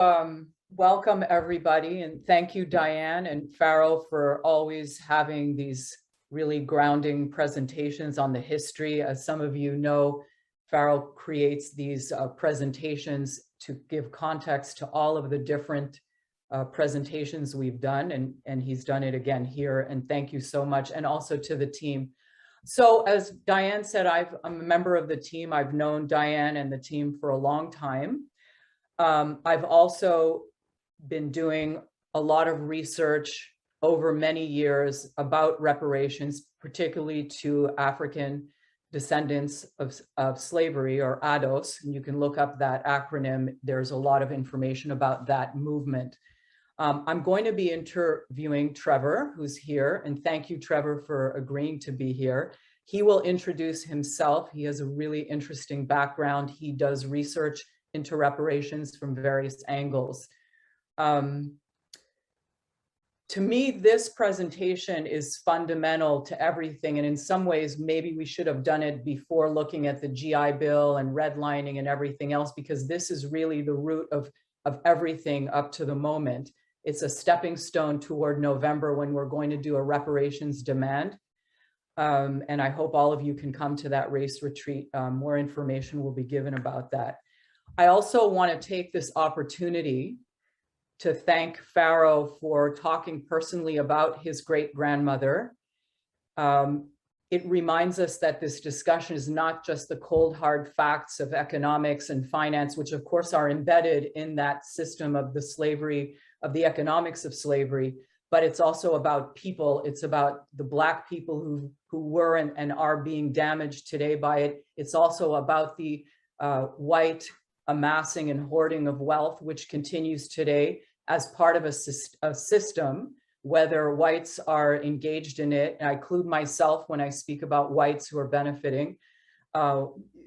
Welcome everybody, and thank you, Diane and Farrell, for always having these really grounding presentations on the history. As some of you know, Farrell creates these presentations to give context to all of the different presentations we've done, and he's done it again here, and thank you so much, and also to the team. So as Diane said, I'm a member of the team. I've known Diane and the team for a long time. I've also been doing a lot of research over many years about reparations, particularly to African descendants of slavery, or ADOS. And you can look up that acronym. There's a lot of information about that movement. I'm going to be interviewing Trevor, who's here, and thank you, Trevor, for agreeing to be here. He will introduce himself. He has a really interesting background. He does research into reparations from various angles. To me, this presentation is fundamental to everything, and in some ways, maybe we should have done it before looking at the GI Bill and redlining and everything else, because this is really the root of everything up to the moment. It's a stepping stone toward November, when we're going to do a reparations demand. And I hope all of you can come to that race retreat. More information will be given about that. I also want to take this opportunity to thank Farrow for talking personally about his great-grandmother. It reminds us that this discussion is not just the cold, hard facts of economics and finance, which of course are embedded in that system of the slavery, of the economics of slavery, but it's also about people. It's about the Black people who were and are being damaged today by it. It's also about the white amassing and hoarding of wealth, which continues today as part of a system, whether whites are engaged in it. And I include myself when I speak about whites who are benefiting.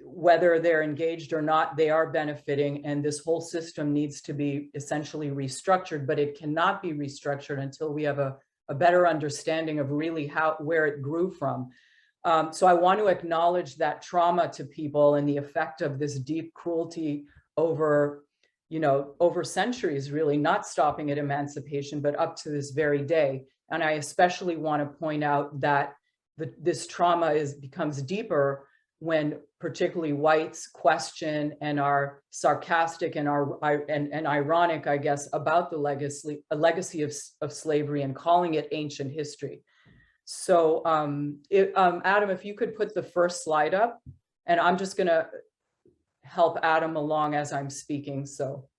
Whether they're engaged or not, they are benefiting, and this whole system needs to be essentially restructured, but it cannot be restructured until we have a better understanding of really where it grew from. So I want to acknowledge that trauma to people and the effect of this deep cruelty over centuries, really, not stopping at emancipation, but up to this very day. And I especially want to point out that this trauma becomes deeper when particularly whites question and are sarcastic and ironic, I guess, about the legacy of slavery and calling it ancient history. So Adam, if you could put the first slide up, and I'm just going to help Adam along as I'm speaking. So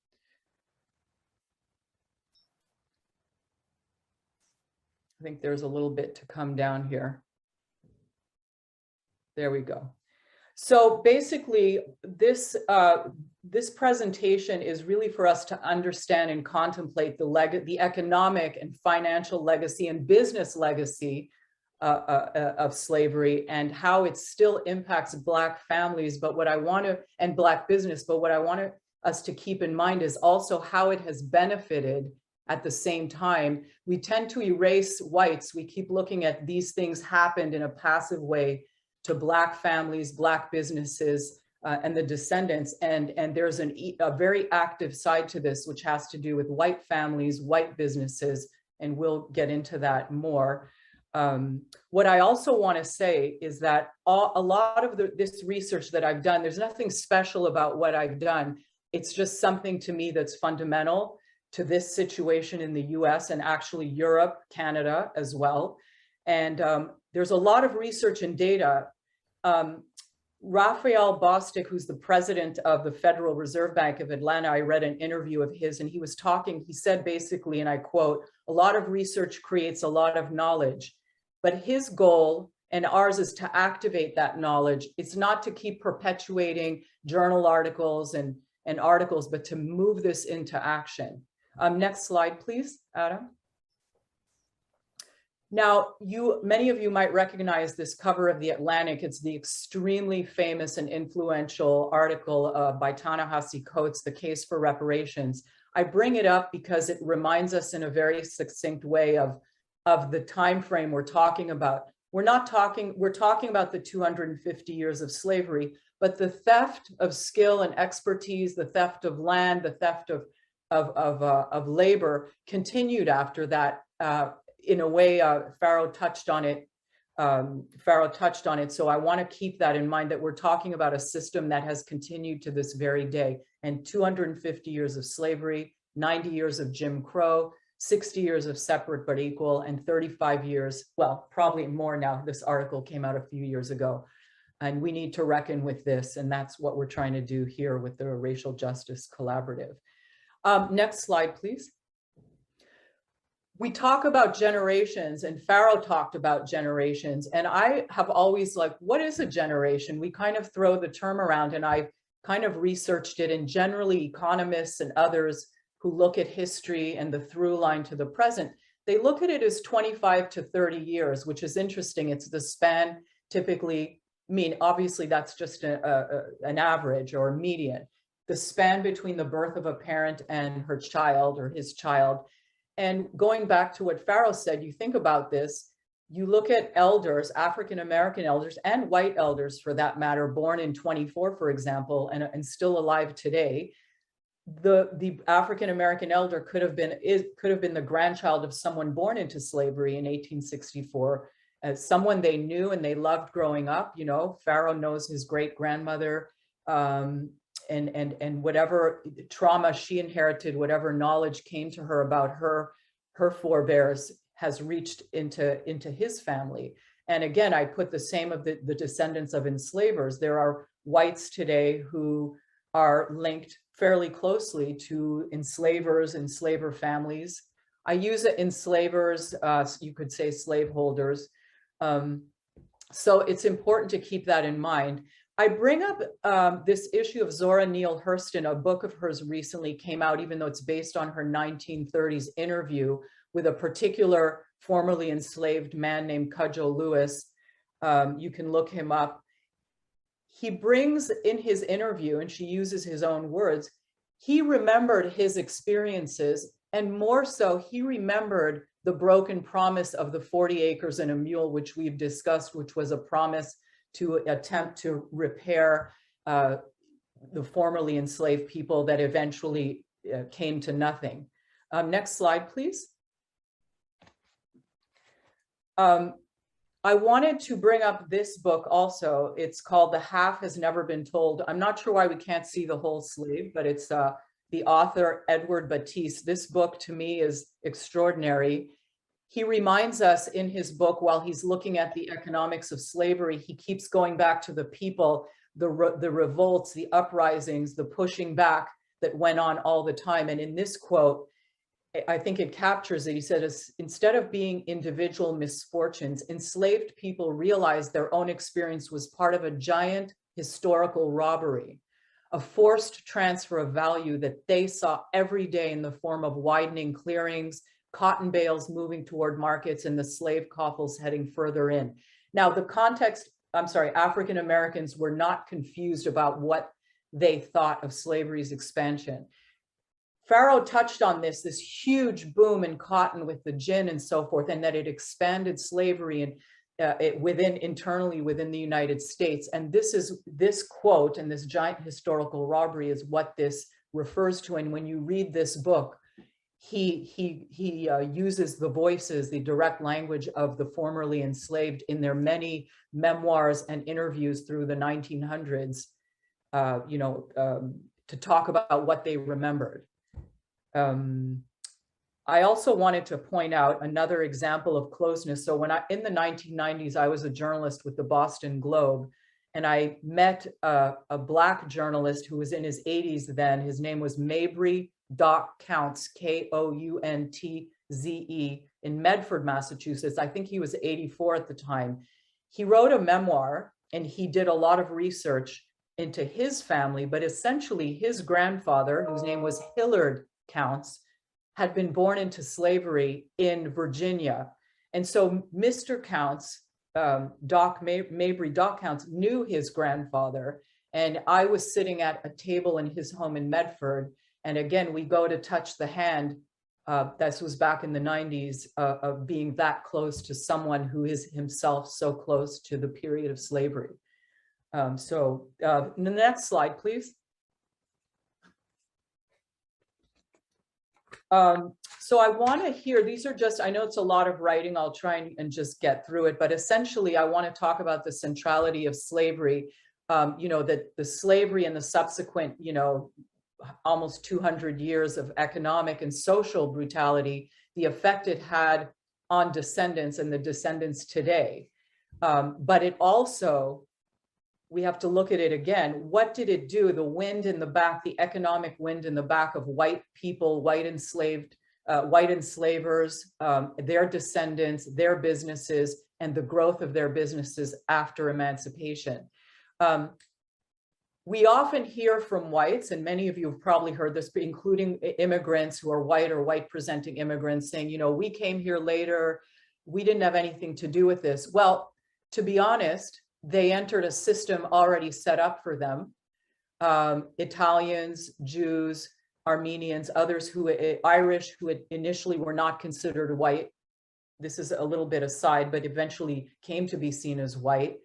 I think there's a little bit to come down here. There we go. So basically, this presentation is really for us to understand and contemplate the economic and financial legacy and business legacy of slavery, and how it still impacts Black families, but what I want to, and Black business, but what I want us to keep in mind is also how it has benefited at the same time. We tend to erase whites. We keep looking at these things happened in a passive way to Black families, Black businesses, and the descendants. And there's a very active side to this, which has to do with white families, white businesses, and we'll get into that more. What I also want to say is that a lot of this research that I've done, there's nothing special about what I've done. It's just something to me that's fundamental to this situation in the US and actually Europe, Canada as well. And there's a lot of research and data. Raphael Bostic, who's the president of the Federal Reserve Bank of Atlanta, I read an interview of his, and he said basically, and I quote, "A lot of research creates a lot of knowledge, but his goal and ours is to activate that knowledge. It's not to keep perpetuating journal articles and articles, but to move this into action." Next slide, please, Adam. Now, many of you might recognize this cover of The Atlantic. It's the extremely famous and influential article by Ta-Nehisi Coates, The Case for Reparations. I bring it up because it reminds us in a very succinct way of the time frame we're talking about. We're talking about the 250 years of slavery, but the theft of skill and expertise, the theft of land, the theft of of labor continued after that. In a way, Farrow touched on it. So I want to keep that in mind, that we're talking about a system that has continued to this very day, and 250 years of slavery, 90 years of Jim Crow, 60 years of separate but equal, and 35 years, well, probably more now. This article came out a few years ago, and we need to reckon with this, and that's what we're trying to do here with the Racial Justice Collaborative. Next slide, please. We talk about generations, and Farrow talked about generations, and I have always like, what is a generation? We kind of throw the term around, and I kind of researched it, and generally economists and others who look at history and the through line to the present, they look at it as 25 to 30 years, which is interesting. It's the span typically, obviously that's just an average or a median, the span between the birth of a parent and her child or his child. And going back to what Farrow said, you think about this, you look at elders, African-American elders and white elders for that matter, born in 24, for example, and still alive today. The African-American elder could have been the grandchild of someone born into slavery in 1864, as someone they knew and they loved growing up. You know, Farrow knows his great-grandmother, and whatever trauma she inherited, whatever knowledge came to her about her forebears has reached into his family. And again, I put the same of the descendants of enslavers. There are whites today who are linked fairly closely to enslavers, enslaver families. I use it enslavers, you could say slaveholders. So it's important to keep that in mind. I bring up this issue of Zora Neale Hurston. A book of hers recently came out, even though it's based on her 1930s interview with a particular formerly enslaved man named Cudjoe Lewis. You can look him up. He brings in his interview, and she uses his own words, he remembered his experiences, and more so, he remembered the broken promise of the 40 acres and a mule, which we've discussed, which was a promise to attempt to repair the formerly enslaved people that eventually came to nothing. Next slide, please. I wanted to bring up this book also. It's called The Half Has Never Been Told. I'm not sure why we can't see the whole sleeve, but it's the author, Edward Batiste. This book to me is extraordinary. He reminds us in his book, while he's looking at the economics of slavery, he keeps going back to the people, the revolts, the uprisings, the pushing back that went on all the time. And in this quote, I think it captures it. He said, instead of being individual misfortunes, enslaved people realized their own experience was part of a giant historical robbery, a forced transfer of value that they saw every day in the form of widening clearings, cotton bales moving toward markets, and the slave coffles heading further in. Now, the context, I'm sorry, African Americans were not confused about what they thought of slavery's expansion. Farrow touched on this huge boom in cotton with the gin and so forth, and that it expanded slavery and internally within the United States. And this quote and this giant historical robbery is what this refers to. And when you read this book, he uses the voices, the direct language of the formerly enslaved in their many memoirs and interviews through the 1900s, to talk about what they remembered. I also wanted to point out another example of closeness. So in the 1990s, I was a journalist with the Boston Globe, and I met a Black journalist who was in his 80s then. His name was Mabry Doc Counts, Kountze, in Medford, Massachusetts. I think he was 84 at the time. He wrote a memoir, and he did a lot of research into his family, but essentially his grandfather, whose name was Hillard Counts, had been born into slavery in Virginia. And so Mr. Counts, Mabry Doc Counts, knew his grandfather. And I was sitting at a table in his home in Medford. And again, we go to touch the hand. This was back in the 90s, of being that close to someone who is himself so close to the period of slavery. The next slide, please. So I want to hear, these are just, I know it's a lot of writing, I'll try and just get through it, but essentially I want to talk about the centrality of slavery, that the slavery and the subsequent, almost 200 years of economic and social brutality, the effect it had on descendants and the descendants today. But it also, we have to look at it again. What did it do? The wind in the back, the economic wind in the back of white people, white enslavers, their descendants, their businesses, and the growth of their businesses after emancipation. We often hear from whites, and many of you have probably heard this, including immigrants who are white or white presenting immigrants, saying, we came here later, we didn't have anything to do with this. Well, to be honest, they entered a system already set up for them. Italians, Jews, Armenians, others Irish, who initially were not considered white. This is a little bit aside, but eventually came to be seen as white.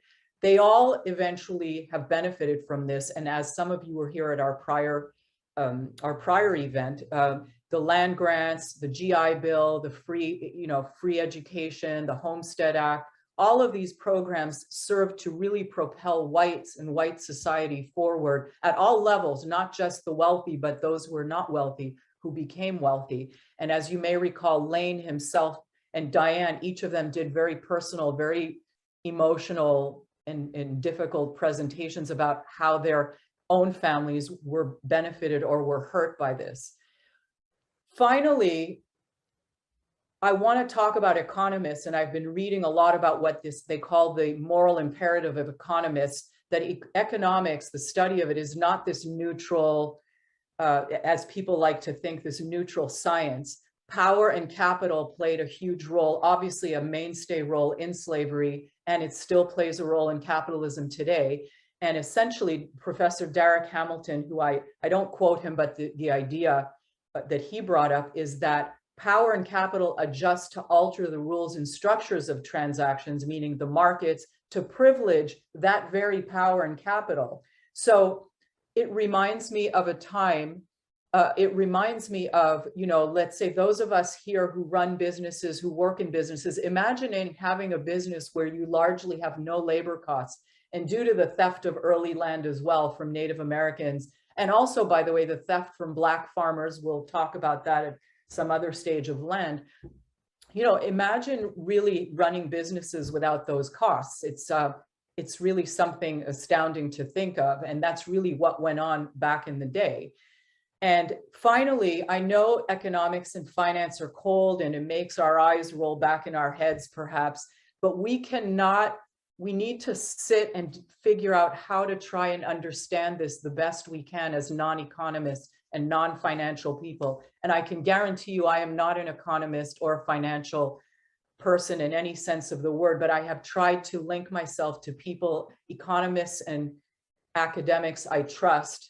They all eventually have benefited from this. And as some of you were here at our prior event, the land grants, the GI Bill, the free education, the Homestead Act, all of these programs serve to really propel whites and white society forward at all levels, not just the wealthy, but those who are not wealthy, who became wealthy. And as you may recall, Lane himself and Diane, each of them did very personal, very emotional and difficult presentations about how their own families were benefited or were hurt by this. Finally, I want to talk about economists, and I've been reading a lot about what they call the moral imperative of economists, that economics, the study of it, is not this neutral, as people like to think, this neutral science. Power and capital played a huge role, obviously a mainstay role in slavery, and it still plays a role in capitalism today. And essentially, Professor Derek Hamilton, who I don't quote him, but the idea that he brought up is that power and capital adjust to alter the rules and structures of transactions, meaning the markets, to privilege that very power and capital. So it reminds me of a time, let's say those of us here who run businesses, who work in businesses, imagining having a business where you largely have no labor costs. And due to the theft of early land as well from Native Americans, and also, by the way, the theft from Black farmers, we'll talk about that at some other stage of land. Imagine really running businesses without those costs. It's really something astounding to think of. And that's really what went on back in the day. And finally, I know economics and finance are cold and it makes our eyes roll back in our heads perhaps, but we need to sit and figure out how to try and understand this the best we can as non-economists and non-financial people. And I can guarantee you, I am not an economist or a financial person in any sense of the word, but I have tried to link myself to people, economists and academics I trust,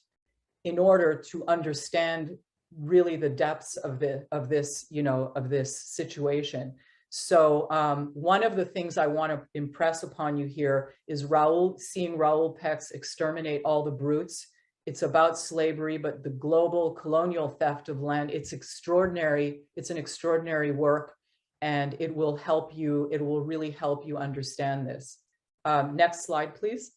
in order to understand really the depths of this situation. So one of the things I want to impress upon you here is seeing Raoul Peck's Exterminate All the Brutes. It's about slavery, but the global colonial theft of land, it's extraordinary. It's an extraordinary work, and it will help you. It will really help you understand this. Next slide, please.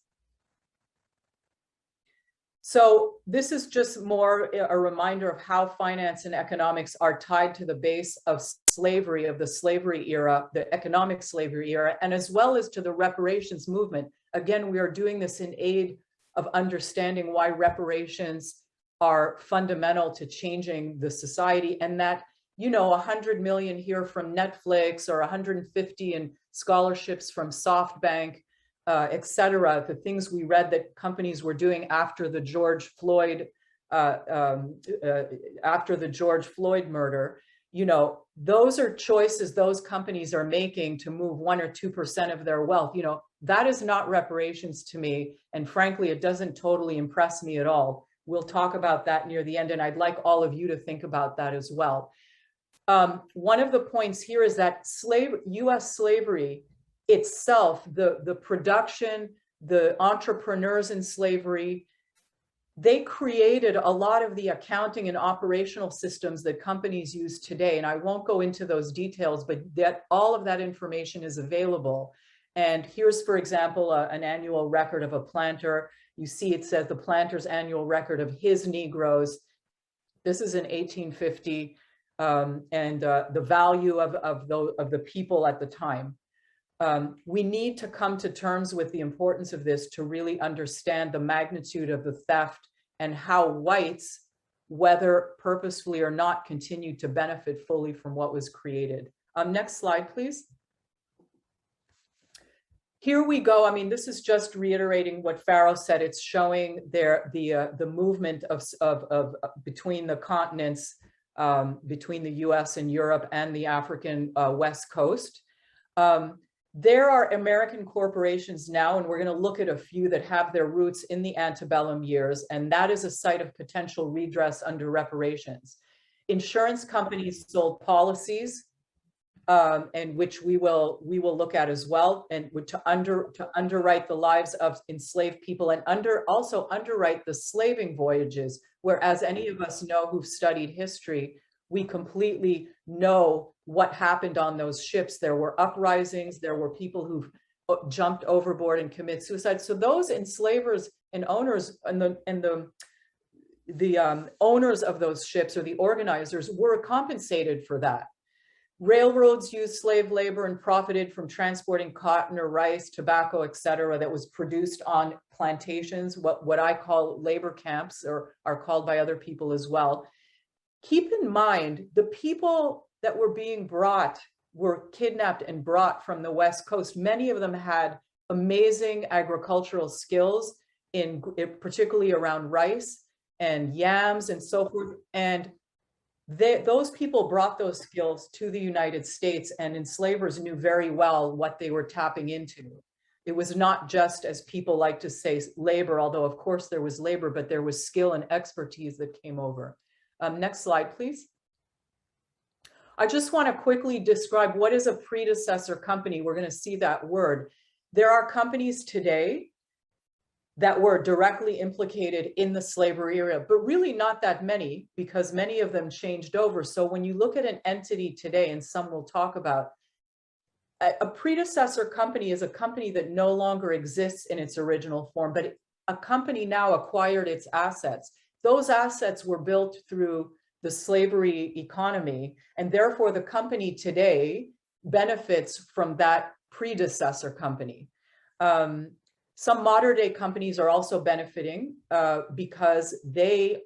So this is just more a reminder of how finance and economics are tied to the base of slavery, of the slavery era, the economic slavery era, and as well as to the reparations movement. Again, we are doing this in aid of understanding why reparations are fundamental to changing the society, and that, 100 million here from Netflix or 150 in scholarships from SoftBank, et cetera, the things we read that companies were doing after the George Floyd murder, those are choices those companies are making to move 1 or 2% of their wealth. That is not reparations to me. And frankly, it doesn't totally impress me at all. We'll talk about that near the end. And I'd like all of you to think about that as well. One of the points here is that US slavery itself, the production, the entrepreneurs in slavery, they created a lot of the accounting and operational systems that companies use today. And I won't go into those details, but that all of that information is available. And here's, for example, an annual record of a planter. You see it says the planter's annual record of his Negroes. This is in 1850, and the value of the people at the time. We need to come to terms with the importance of this to really understand the magnitude of the theft and how whites, whether purposefully or not, continue to benefit fully from what was created. Next slide, please. Here we go. I mean, this is just reiterating what Farrow said. It's showing the movement of between the continents, between the US and Europe and the African West Coast. There are American corporations now, and we're going to look at a few that have their roots in the antebellum years, and that is a site of potential redress under reparations. Insurance companies sold policies, and which we will look at as well, and to underwrite the lives of enslaved people, and also underwrite the slaving voyages, where, as any of us know who've studied history, we completely know what happened on those ships. There were uprisings, there were people who jumped overboard and commit suicide. So those enslavers and owners and the owners of those ships, or the organizers, were compensated for that. Railroads used slave labor and profited from transporting cotton or rice, tobacco, etc., that was produced on plantations, what I call labor camps, or are called by other people as well. Keep in mind, the people that were being brought were kidnapped and brought from the West Coast. Many of them had amazing agricultural skills, particularly around rice and yams and so forth. And those people brought those skills to the United States, and enslavers knew very well what they were tapping into. It was not just, as people like to say, labor, although of course there was labor, but there was skill and expertise that came over. Next slide, please. I just want to quickly describe what is a predecessor company. We're going to see that word. There are companies today that were directly implicated in the slavery era, but really not that many, because many of them changed over. So when you look at an entity today, and some we'll talk about, a predecessor company is a company that no longer exists in its original form, but a company now acquired its assets. Those assets were built through the slavery economy, and therefore the company today benefits from that predecessor company. Some modern day companies are also benefiting because they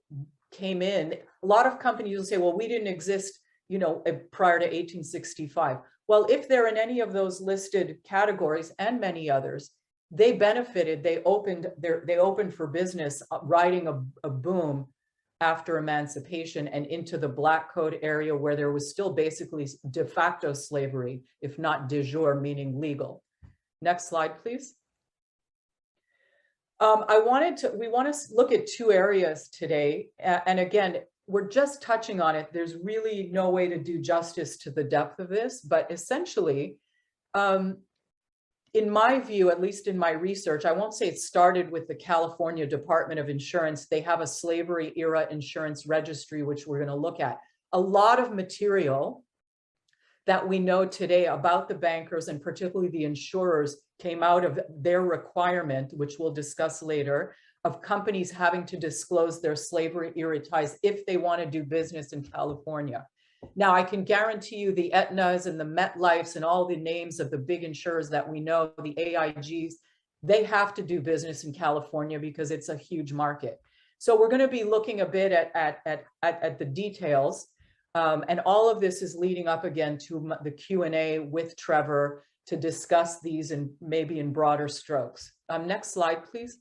came in. A lot of companies will say, well, we didn't exist, prior to 1865. Well, if they're in any of those listed categories and many others, they benefited. They opened for business, riding a boom after emancipation and into the Black Code area, where there was still basically de facto slavery, if not de jure, meaning legal. Next slide, please. We want to look at two areas today, and again, we're just touching on it. There's really no way to do justice to the depth of this, but essentially, in my view, at least in my research, I won't say it started with the California Department of Insurance. They have a slavery era insurance registry, which we're going to look at. A lot of material that we know today about the bankers, and particularly the insurers, came out of their requirement, which we'll discuss later, of companies having to disclose their slavery era ties if they want to do business in California. Now, I can guarantee you the Aetnas and the MetLifes and all the names of the big insurers that we know, the AIGs, they have to do business in California because it's a huge market. So we're going to be looking a bit at the details. And all of this is leading up again to the Q&A with Trevor to discuss these and maybe in broader strokes. Next slide, please.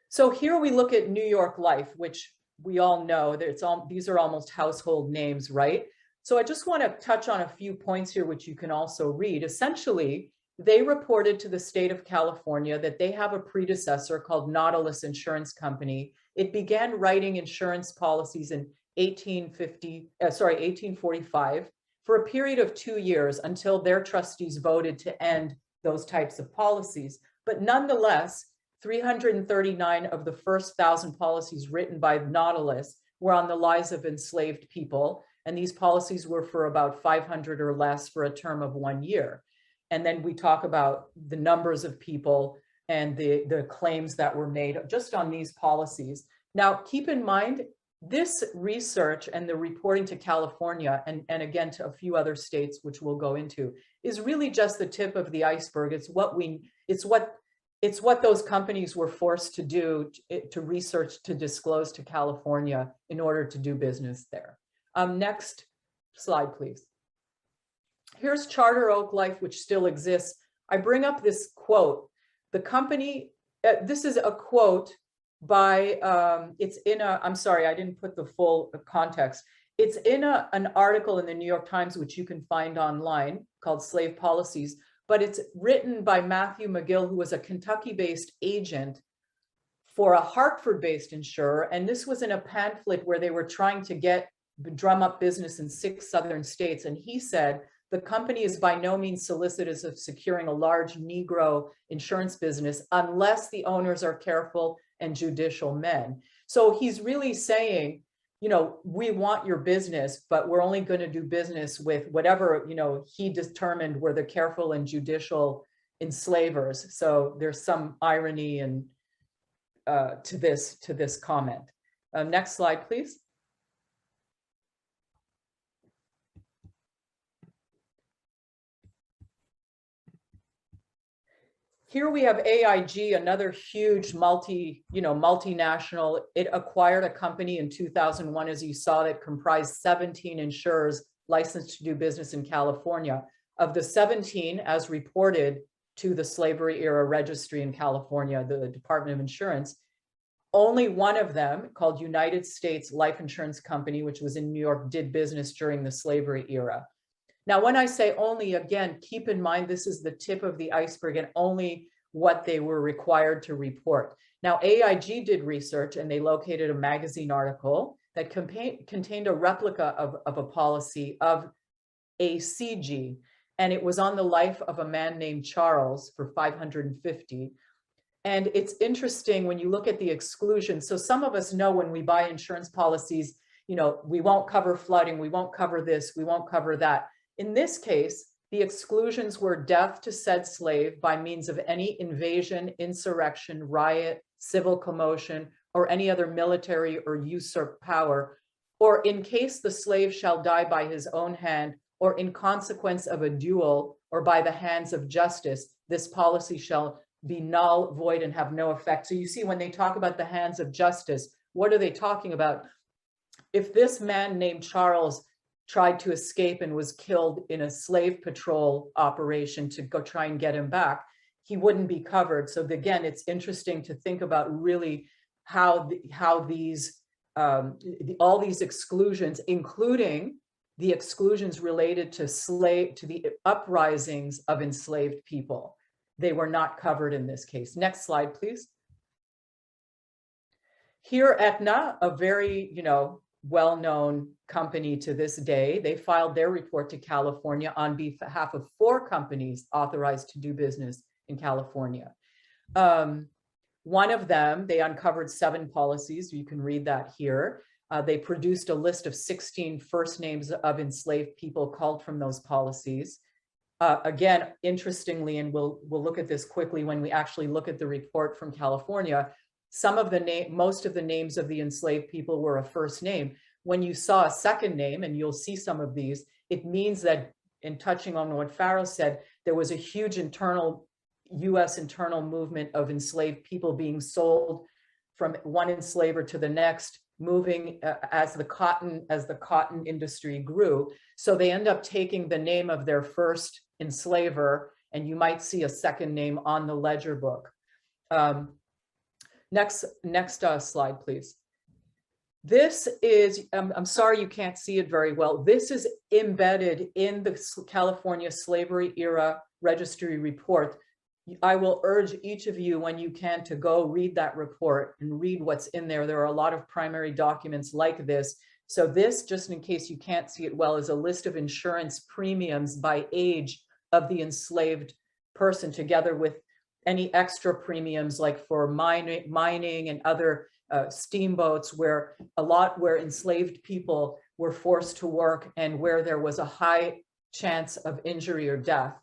So here we look at New York Life, which we all know that these are almost household names, right? So I just want to touch on a few points here, which you can also read. Essentially, they reported to the state of California that they have a predecessor called Nautilus Insurance Company. It began writing insurance policies in 1845 for a period of 2 years until their trustees voted to end those types of policies. But nonetheless, 339 of the first 1,000 policies written by Nautilus were on the lives of enslaved people. And these policies were for about 500 or less for a term of 1 year. And then we talk about the numbers of people and the claims that were made just on these policies. Now, keep in mind, this research and the reporting to California and again to a few other states, which we'll go into, is really just the tip of the iceberg. It's what those companies were forced to do to research, to disclose to California in order to do business there. Next slide, please. Here's Charter Oak Life, which still exists. I bring up this quote. The company, this is a quote by, it's in a, I'm sorry, I didn't put the full context. It's in an article in the New York Times, which you can find online, called Slave Policies, but it's written by Matthew McGill, who was a Kentucky-based agent for a Hartford-based insurer. And this was in a pamphlet where they were trying to drum up business in 6 southern states. And he said, the company is by no means solicitous of securing a large Negro insurance business unless the owners are careful and judicial men. So he's really saying, you know, we want your business, but we're only going to do business with whatever, you know, he determined were the careful and judicial enslavers. So there's some irony and to this comment. Next slide, please. Here we have AIG, another huge multinational. It acquired a company in 2001, as you saw, that comprised 17 insurers licensed to do business in California. Of the 17, as reported to the slavery era registry in California, the Department of Insurance, only one of them, called United States Life Insurance Company, which was in New York, did business during the slavery era. Now, when I say only, again, keep in mind, this is the tip of the iceberg and only what they were required to report. Now, AIG did research and they located a magazine article that contained a replica of a policy of ACG, and it was on the life of a man named Charles for $550. And it's interesting when you look at the exclusions. So some of us know when we buy insurance policies, you know, we won't cover flooding, we won't cover this, we won't cover that. In this case, the exclusions were death to said slave by means of any invasion, insurrection, riot, civil commotion, or any other military or usurped power, or in case the slave shall die by his own hand, or in consequence of a duel, or by the hands of justice, this policy shall be null, void, and have no effect. So you see, when they talk about the hands of justice, what are they talking about? If this man named Charles tried to escape and was killed in a slave patrol operation to go try and get him back, he wouldn't be covered. So again, it's interesting to think about really how these all these exclusions, including the exclusions related to the uprisings of enslaved people, they were not covered in this case. Next slide, please. Here, Aetna, a very, well-known company to this day, they filed their report to California on behalf of 4 companies authorized to do business in California. One of them, they uncovered 7 policies. You can read that here. They produced a list of 16 first names of enslaved people culled from those policies. Again, interestingly, and we'll look at this quickly when we actually look at the report from California, most of the names of the enslaved people were a first name. When you saw a second name, and you'll see some of these, it means that, in touching on what Farrow said, there was a huge U.S. internal movement of enslaved people being sold from one enslaver to the next, moving as the cotton industry grew. So they end up taking the name of their first enslaver, and you might see a second name on the ledger book. Next slide, please. This is, I'm sorry you can't see it very well. This is embedded in the California Slavery Era Registry report. I will urge each of you, when you can, to go read that report and read what's in there. There are a lot of primary documents like this. So this, just in case you can't see it well, is a list of insurance premiums by age of the enslaved person, together with any extra premiums like for mining and other steamboats, where enslaved people were forced to work and where there was a high chance of injury or death.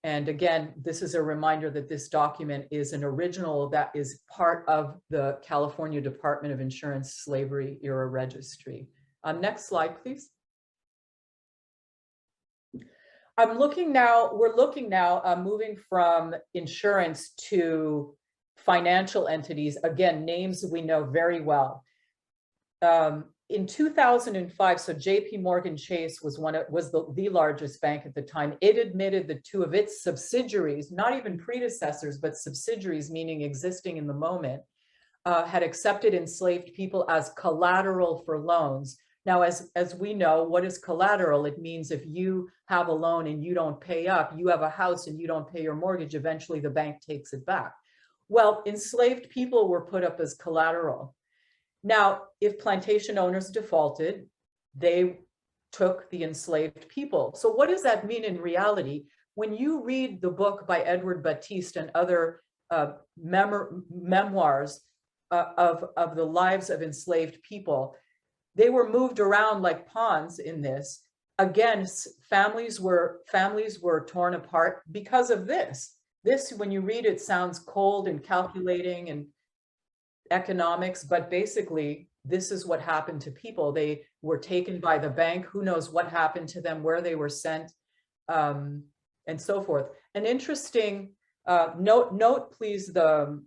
And again, this is a reminder that this document is an original that is part of the California Department of Insurance Slavery Era Registry. Next slide, please. We're looking now, moving from insurance to financial entities, again, names we know very well. In 2005, so JP Morgan Chase was the largest bank at the time. It admitted that two of its subsidiaries, not even predecessors, but subsidiaries, meaning existing in the moment, had accepted enslaved people as collateral for loans. Now, as we know, what is collateral? It means if you have a loan and you don't pay up, you have a house and you don't pay your mortgage, eventually the bank takes it back. Well, enslaved people were put up as collateral. Now, if plantation owners defaulted, they took the enslaved people. So what does that mean in reality? When you read the book by Edward Batiste and other memoirs of the lives of enslaved people, they were moved around like pawns in this. Again, families were torn apart because of this. This, when you read it, sounds cold and calculating and economics, but basically this is what happened to people. They were taken by the bank. Who knows what happened to them, where they were sent, and so forth. An interesting note, please, the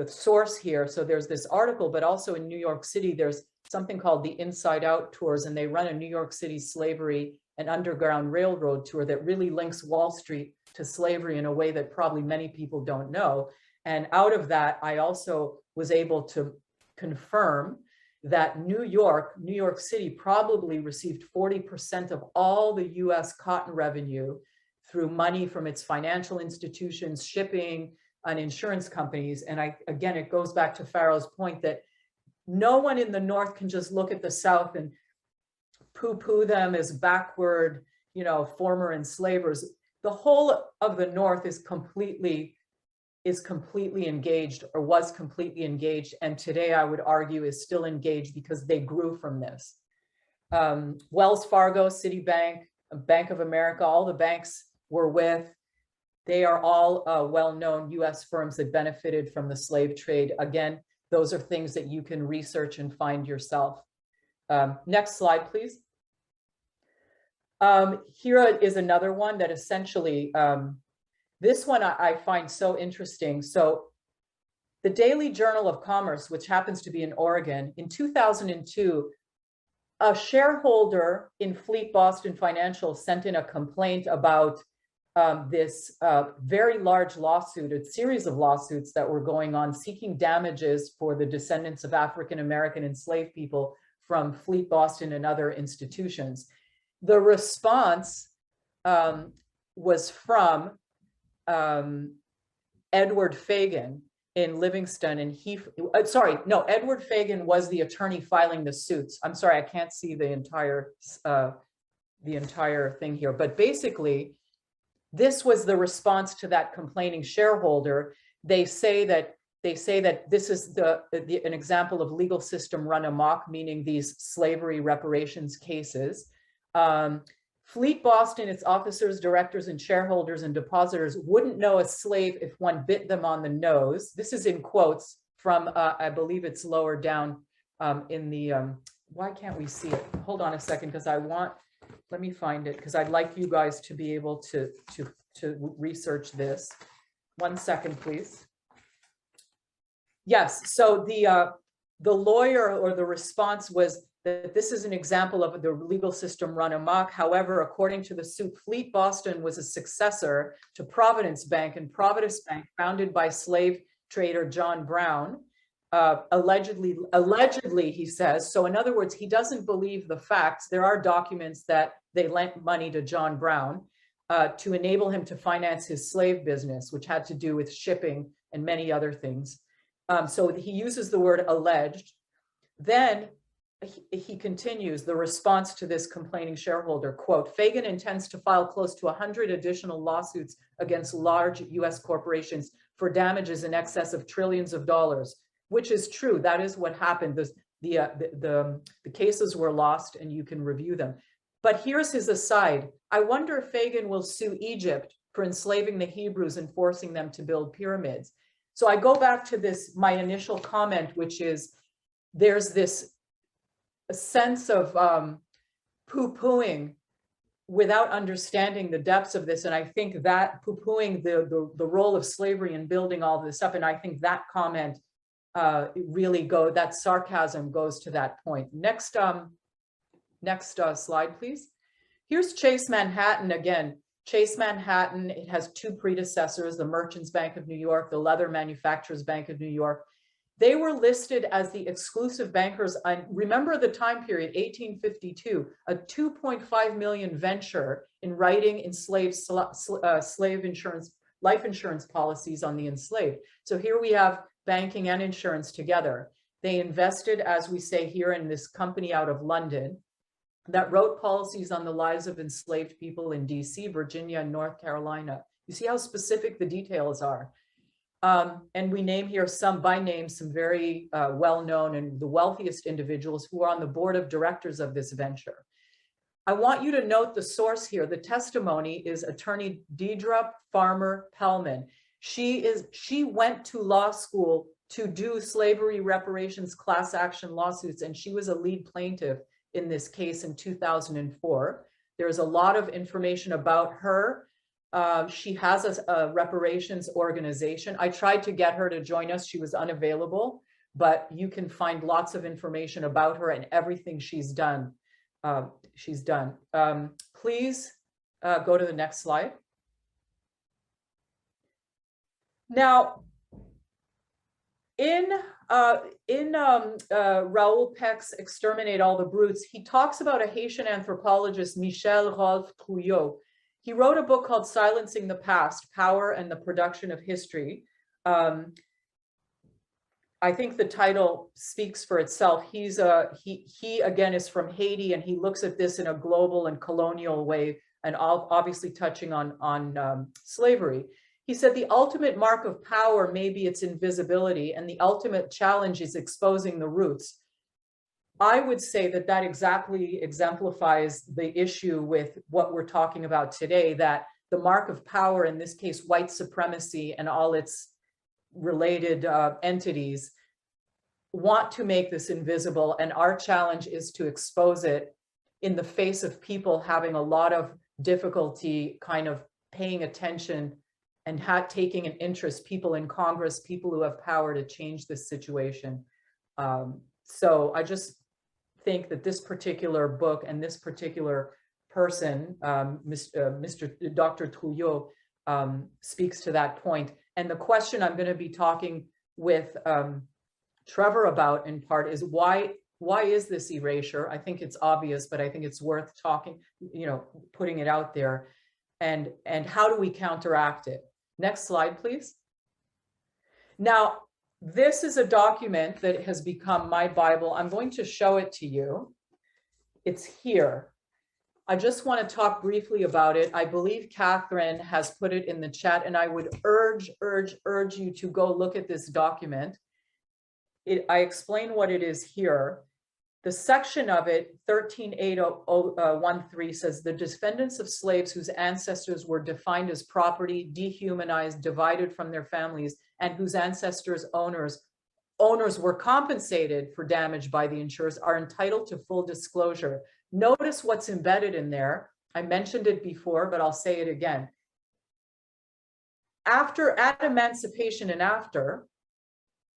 source here. So there's this article, but also in New York City, there's something called the Inside Out tours, and they run a New York City slavery and Underground Railroad tour that really links Wall Street to slavery in a way that probably many people don't know. And out of that, I also was able to confirm that New York City probably received 40% of all the US cotton revenue through money from its financial institutions, shipping, and insurance companies. And again, it goes back to Pharaoh's point that no one in the North can just look at the South and poo-poo them as backward, former enslavers. The whole of the North is completely engaged, or was completely engaged, and today I would argue is still engaged because they grew from this. Wells Fargo, Citibank, Bank of America, all the banks we're with, they are all well-known US firms that benefited from the slave trade. Again, those are things that you can research and find yourself. Next slide, please. Here is another one that essentially, this one I find so interesting. So the Daily Journal of Commerce, which happens to be in Oregon, in 2002, a shareholder in Fleet Boston Financial sent in a complaint about this very large lawsuit, a series of lawsuits that were going on seeking damages for the descendants of African-American enslaved people from Fleet Boston and other institutions. The response was from Edward Fagan in Livingston, and Edward Fagan was the attorney filing the suits. I'm sorry, I can't see the entire thing here, but basically, this was the response to that complaining shareholder. They say that this is an example of legal system run amok, meaning these slavery reparations cases. Fleet Boston, its officers, directors, and shareholders and depositors wouldn't know a slave if one bit them on the nose. This is in quotes from, I believe it's lower down in the, why can't we see it? Hold on a second, because let me find it, because I'd like you guys to be able to research this. 1 second, please. Yes, so the lawyer, or the response, was that this is an example of the legal system run amok. However, according to the suit, Fleet Boston was a successor to Providence Bank, and Providence Bank, founded by slave trader John Brown, allegedly, he says. So in other words, he doesn't believe the facts. There are documents that they lent money to John Brown to enable him to finance his slave business, which had to do with shipping and many other things. So he uses the word alleged. Then he continues the response to this complaining shareholder, quote, Fagan intends to file close to 100 additional lawsuits against large US corporations for damages in excess of trillions of dollars, which is true. That is what happened. The cases were lost, and you can review them. But here's his aside. I wonder if Fagan will sue Egypt for enslaving the Hebrews and forcing them to build pyramids. So I go back to this, my initial comment, which is there's this a sense of poo-pooing without understanding the depths of this. And I think that poo-pooing the role of slavery in building all this up, and I think that comment really that sarcasm goes to that point. Next slide, please. Here's Chase Manhattan again. Chase Manhattan, it has two predecessors, the Merchants Bank of New York, the Leather Manufacturers Bank of New York. They were listed as the exclusive bankers. Remember the time period, 1852, a 2.5 million venture in writing enslaved slave insurance, life insurance policies on the enslaved. So here we have banking and insurance together. They invested, as we say here, in this company out of London that wrote policies on the lives of enslaved people in DC, Virginia, and North Carolina. You see how specific the details are. And we name here some by name, some very well-known and the wealthiest individuals who are on the board of directors of this venture. I want you to note the source here. The testimony is attorney Deidre Farmer Pellman. She went to law school to do slavery reparations class action lawsuits, and she was a lead plaintiff in this case in 2004. There's a lot of information about her. She has a reparations organization. I tried to get her to join us. She was unavailable, but you can find lots of information about her and everything she's done. Please go to the next slide. Now, in Raoul Peck's Exterminate All the Brutes, he talks about a Haitian anthropologist, Michel Rolph Trouillot. He wrote a book called Silencing the Past, Power and the Production of History. I think the title speaks for itself. He again is from Haiti, and he looks at this in a global and colonial way, and obviously touching on slavery. He said the ultimate mark of power may be its invisibility, and the ultimate challenge is exposing the roots. I would say that that exactly exemplifies the issue with what we're talking about today, that the mark of power, in this case, white supremacy and all its related entities, want to make this invisible. And our challenge is to expose it in the face of people having a lot of difficulty kind of paying attention and taking an interest, people in Congress, people who have power to change this situation. So I just think that this particular book and this particular person, Dr. Trouillot, speaks to that point. And the question I'm going to be talking with Trevor about in part is why is this erasure? I think it's obvious, but I think it's worth talking, putting it out there. And how do we counteract it? Next slide, please. Now, this is a document that has become my Bible. I'm going to show it to you. It's here. I just want to talk briefly about it. I believe Catherine has put it in the chat, and I would urge you to go look at this document. I explain what it is here. The section of it, 138013, says the descendants of slaves whose ancestors were defined as property, dehumanized, divided from their families, and whose ancestors' owners were compensated for damage by the insurers are entitled to full disclosure. Notice what's embedded in there. I mentioned it before, but I'll say it again. At emancipation and after,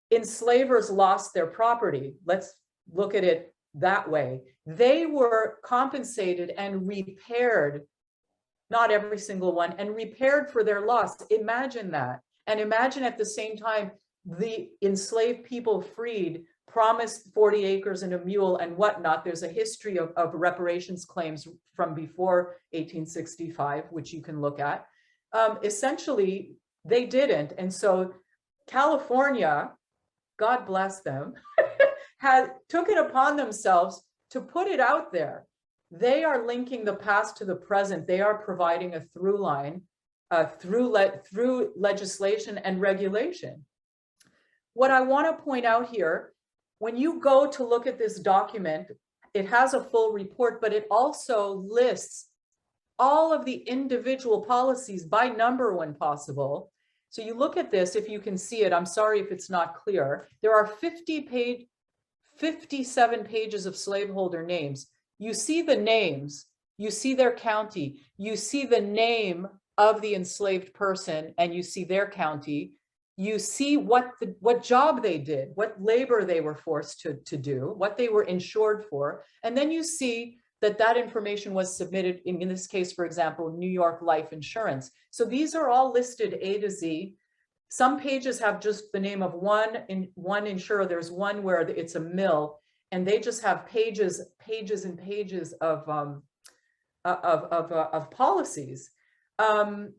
enslavers lost their property. Let's look at it that way. They were compensated and repaired, not every single one, and repaired for their loss. Imagine that. And imagine at the same time, the enslaved people freed promised 40 acres and a mule and whatnot. There's a history of reparations claims from before 1865, which you can look at. Essentially, they didn't. And so California, God bless them, took it upon themselves to put it out there. They are linking the past to the present. They are providing a through line through legislation and regulation. What I want to point out here, when you go to look at this document, it has a full report, but it also lists all of the individual policies by number when possible. So you look at this, if you can see it, I'm sorry if it's not clear. There are 57 pages of slaveholder names. You see the names, you see their county, you see the name of the enslaved person, and you see their county. You see what job they did, what labor they were forced to do, what they were insured for. And then you see that information was submitted, in this case, for example, New York Life Insurance. So these are all listed A to Z. Some pages have just the name of one insurer. There's one where it's a mill, and they just have pages and pages of policies.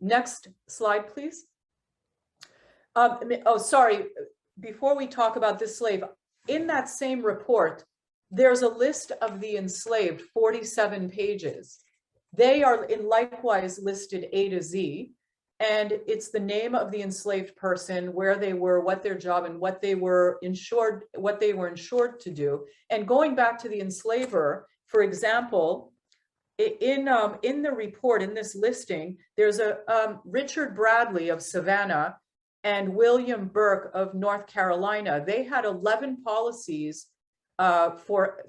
Next slide, please. Oh, sorry. Before we talk about this slave, in that same report, there's a list of the enslaved, 47 pages. They are likewise listed A to Z, and it's the name of the enslaved person, where they were, what their job, and what they were insured to do. And going back to the enslaver, for example, in the report, in this listing, there's a Richard Bradley of Savannah and William Burke of North Carolina. They had 11 policies for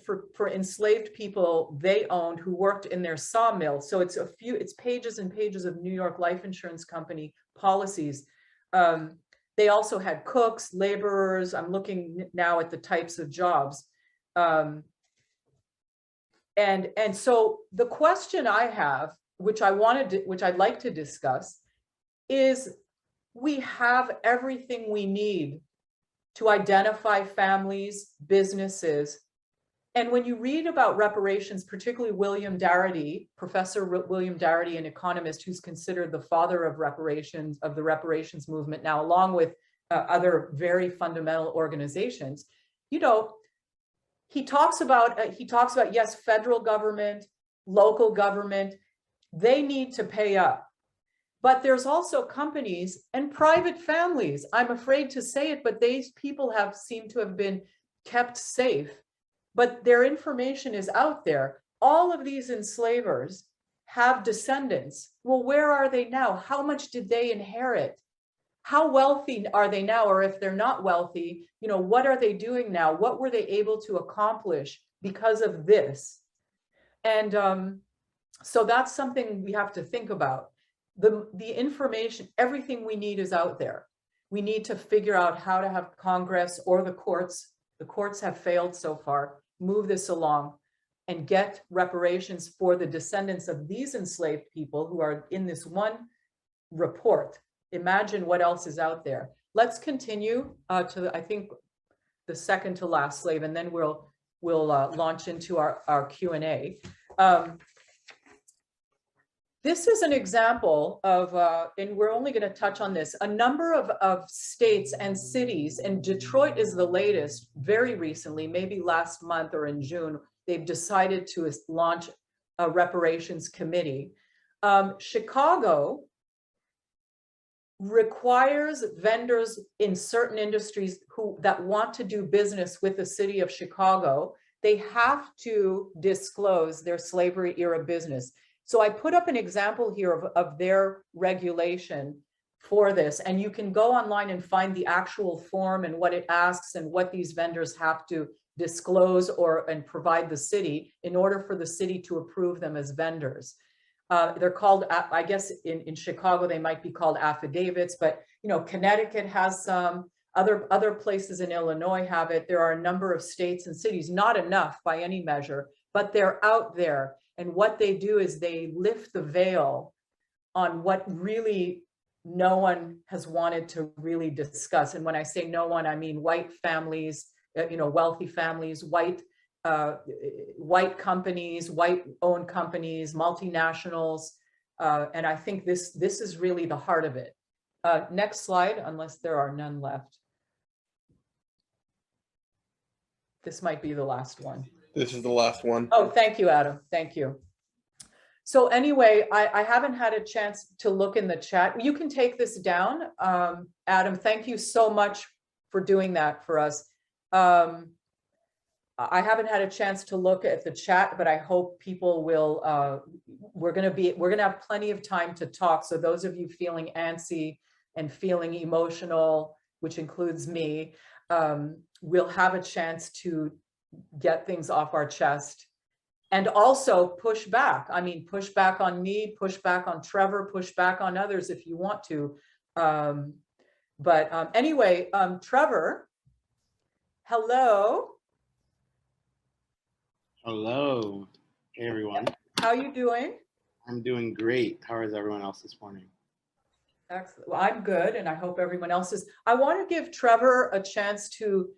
enslaved people they owned who worked in their sawmill. So it's pages and pages of New York Life Insurance Company policies. They also had cooks, laborers. I'm looking now at the types of jobs. And so the question I have, which I'd like to discuss, is we have everything we need to identify families, businesses. And when you read about reparations, particularly William Darity, Professor William Darity, an economist who's considered the father of reparations, of the reparations movement now, along with other very fundamental organizations, you know, he talks about, yes, federal government, local government, they need to pay up. But there's also companies and private families. I'm afraid to say it, but these people seem to have been kept safe, but their information is out there. All of these enslavers have descendants. Well, where are they now? How much did they inherit? How wealthy are they now? Or if they're not wealthy, you know, what are they doing now? What were they able to accomplish because of this? And so that's something we have to think about. The information, everything we need is out there. We need to figure out how to have Congress or the courts have failed so far, move this along and get reparations for the descendants of these enslaved people who are in this one report. Imagine what else is out there. Let's continue to, I think, the second to last slave, and then we'll launch into our Q&A. This is an example of, and we're only going to touch on this, a number of states and cities, and Detroit is the latest, very recently, maybe last month or in June, they've decided to launch a reparations committee. Chicago requires vendors in certain industries that want to do business with the city of Chicago, they have to disclose their slavery era business. So I put up an example here of their regulation for this, and you can go online and find the actual form and what it asks and what these vendors have to disclose and provide the city in order for the city to approve them as vendors. They're called, I guess in Chicago, they might be called affidavits, but you know, Connecticut has some, other places in Illinois have it. There are a number of states and cities, not enough by any measure, but they're out there. And what they do is they lift the veil on what really no one has wanted to really discuss. And when I say no one, I mean white families, you know, wealthy families, white companies, white-owned companies, multinationals, and I think this is really the heart of it. Next slide, unless there are none left. This might be the last one. This is the last one. Oh, thank you, Adam. Thank you. So anyway, I haven't had a chance to look in the chat. You can take this down. Adam, thank you so much for doing that for us. I haven't had a chance to look at the chat, but I hope people will, we're gonna have plenty of time to talk. So those of you feeling antsy and feeling emotional, which includes me, we'll have a chance to get things off our chest. And also push back. I mean, push back on me, push back on Trevor, push back on others if you want to. Anyway, Trevor, hello. Hello. Hey, everyone. How you doing? I'm doing great. How is everyone else this morning? Excellent. Well, I'm good, and I hope everyone else is. I want to give Trevor a chance to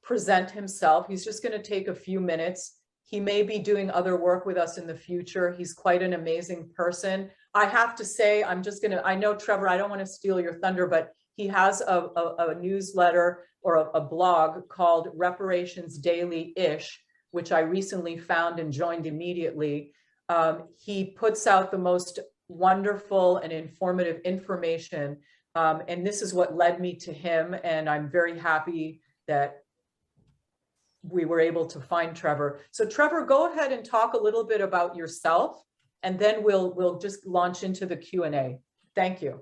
present himself. He's just going to take a few minutes. He may be doing other work with us in the future. He's quite an amazing person. I have to say, I know Trevor, I don't want to steal your thunder, but he has a newsletter or a blog called Reparations Daily-ish, which I recently found and joined immediately. He puts out the most wonderful and informative information. And this is what led me to him. And I'm very happy that we were able to find Trevor. So Trevor, go ahead and talk a little bit about yourself, and then we'll just launch into the Q&A. Thank you.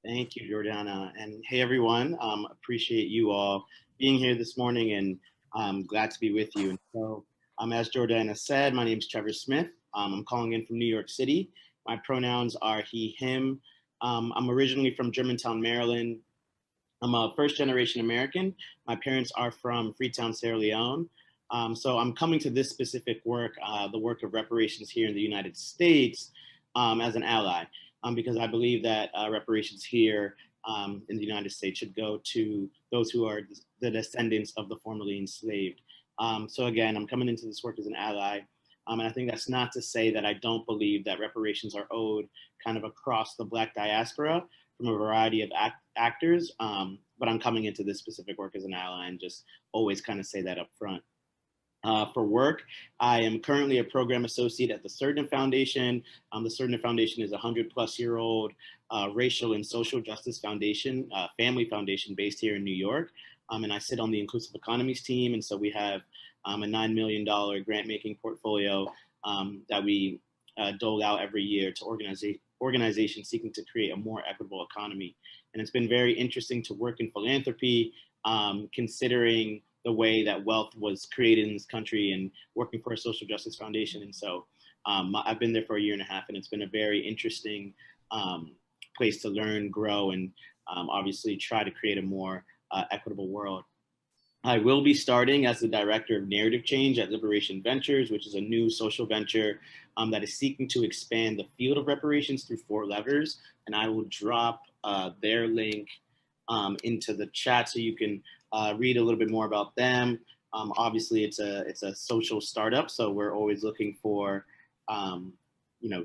Thank you, Jordana. And hey, everyone. Appreciate you all being here this morning, and I'm glad to be with you. And so, as Jordana said, my name is Trevor Smith. I'm calling in from New York City. My pronouns are he, him. I'm originally from Germantown, Maryland. I'm a first-generation American. My parents are from Freetown, Sierra Leone. So I'm coming to this specific work, the work of reparations here in the United States, as an ally, because I believe that reparations here in the United States should go to those who are the descendants of the formerly enslaved. So again, I'm coming into this work as an ally. And I think that's not to say that I don't believe that reparations are owed kind of across the Black diaspora from a variety of actors, but I'm coming into this specific work as an ally, and just always kind of say that up front. For work, I am currently a program associate at the Certain Foundation. The Certain Foundation is a 100-plus-year-old racial and social justice foundation, family foundation based here in New York. And I sit on the Inclusive Economies team, and so we have a $9 million grant-making portfolio that we dole out every year to organizations seeking to create a more equitable economy. And it's been very interesting to work in philanthropy, considering the way that wealth was created in this country, and working for a social justice foundation. And so I've been there for a year and a half, and it's been a very interesting place to learn, grow, and obviously try to create a more equitable world. I will be starting as the Director of Narrative Change at Liberation Ventures, which is a new social venture that is seeking to expand the field of reparations through 4 levers. And I will drop their link into the chat so you can read a little bit more about them. Obviously, it's a social startup, so we're always looking for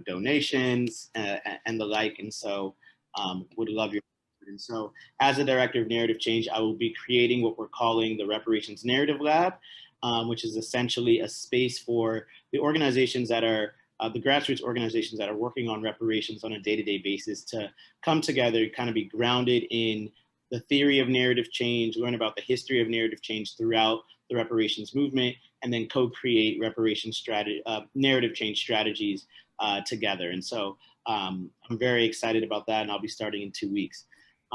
donations and the like. And so would love your. And so as a Director of Narrative Change, I will be creating what we're calling the Reparations Narrative Lab, which is essentially a space for the organizations that are, the grassroots organizations that are working on reparations on a day-to-day basis to come together, kind of be grounded in the theory of narrative change, learn about the history of narrative change throughout the reparations movement, and then co-create narrative change strategies together. And so I'm very excited about that, and I'll be starting in 2 weeks.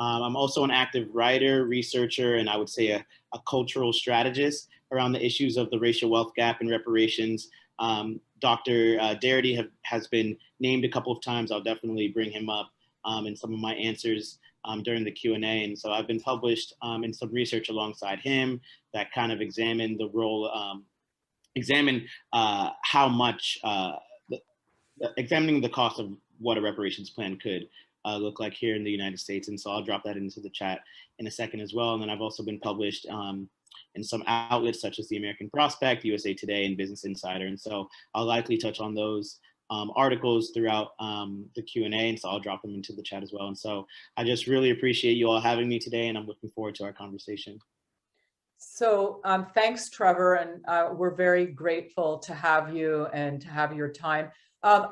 I'm also an active writer, researcher, and I would say a cultural strategist around the issues of the racial wealth gap and reparations. Dr. Darity has been named a couple of times. I'll definitely bring him up in some of my answers during the Q&A. And so I've been published in some research alongside him that kind of examined the role, how much, examining the cost of what a reparations plan could look like here in the United States. And so I'll drop that into the chat in a second as well. And then I've also been published in some outlets such as the American Prospect, USA Today, and Business Insider. And so I'll likely touch on those articles throughout the Q&A, and so I'll drop them into the chat as well. And so I just really appreciate you all having me today, and I'm looking forward to our conversation. So thanks, Trevor, and we're very grateful to have you and to have your time.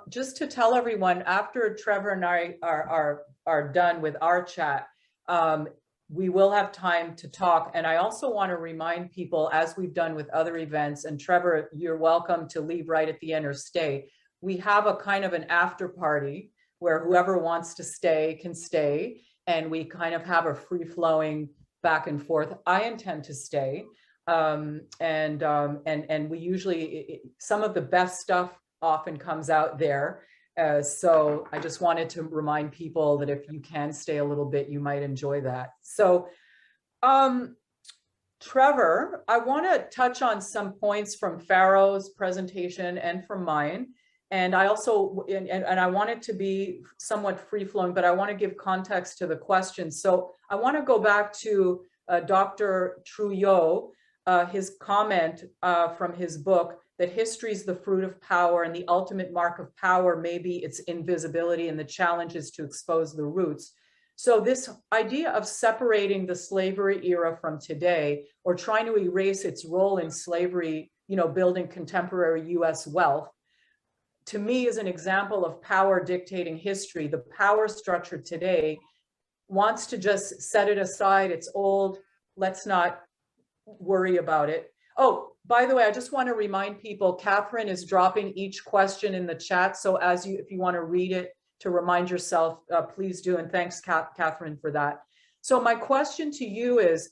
Just to tell everyone, after Trevor and I are done with our chat, we will have time to talk. And I also want to remind people, as we've done with other events, and Trevor, you're welcome to leave right at the end or stay. We have a kind of an after party where whoever wants to stay can stay. And we kind of have a free-flowing back and forth. I intend to stay. And we usually, some of the best stuff often comes out there. So I just wanted to remind people that if you can stay a little bit, you might enjoy that. So Trevor, I want to touch on some points from Pharaoh's presentation and from mine. And I also, and I want it to be somewhat free-flowing, but I want to give context to the question. So I want to go back to Dr. Trujillo, his comment from his book, that history is the fruit of power and the ultimate mark of power may be its invisibility, and the challenge is to expose the roots. So this idea of separating the slavery era from today, or trying to erase its role in slavery, building contemporary US wealth, to me is an example of power dictating history. The power structure today wants to just set it aside. It's old. Let's not worry about it. Oh, by the way, I just want to remind people, Catherine is dropping each question in the chat. So if you want to read it to remind yourself, please do. And thanks, Catherine, for that. So my question to you is,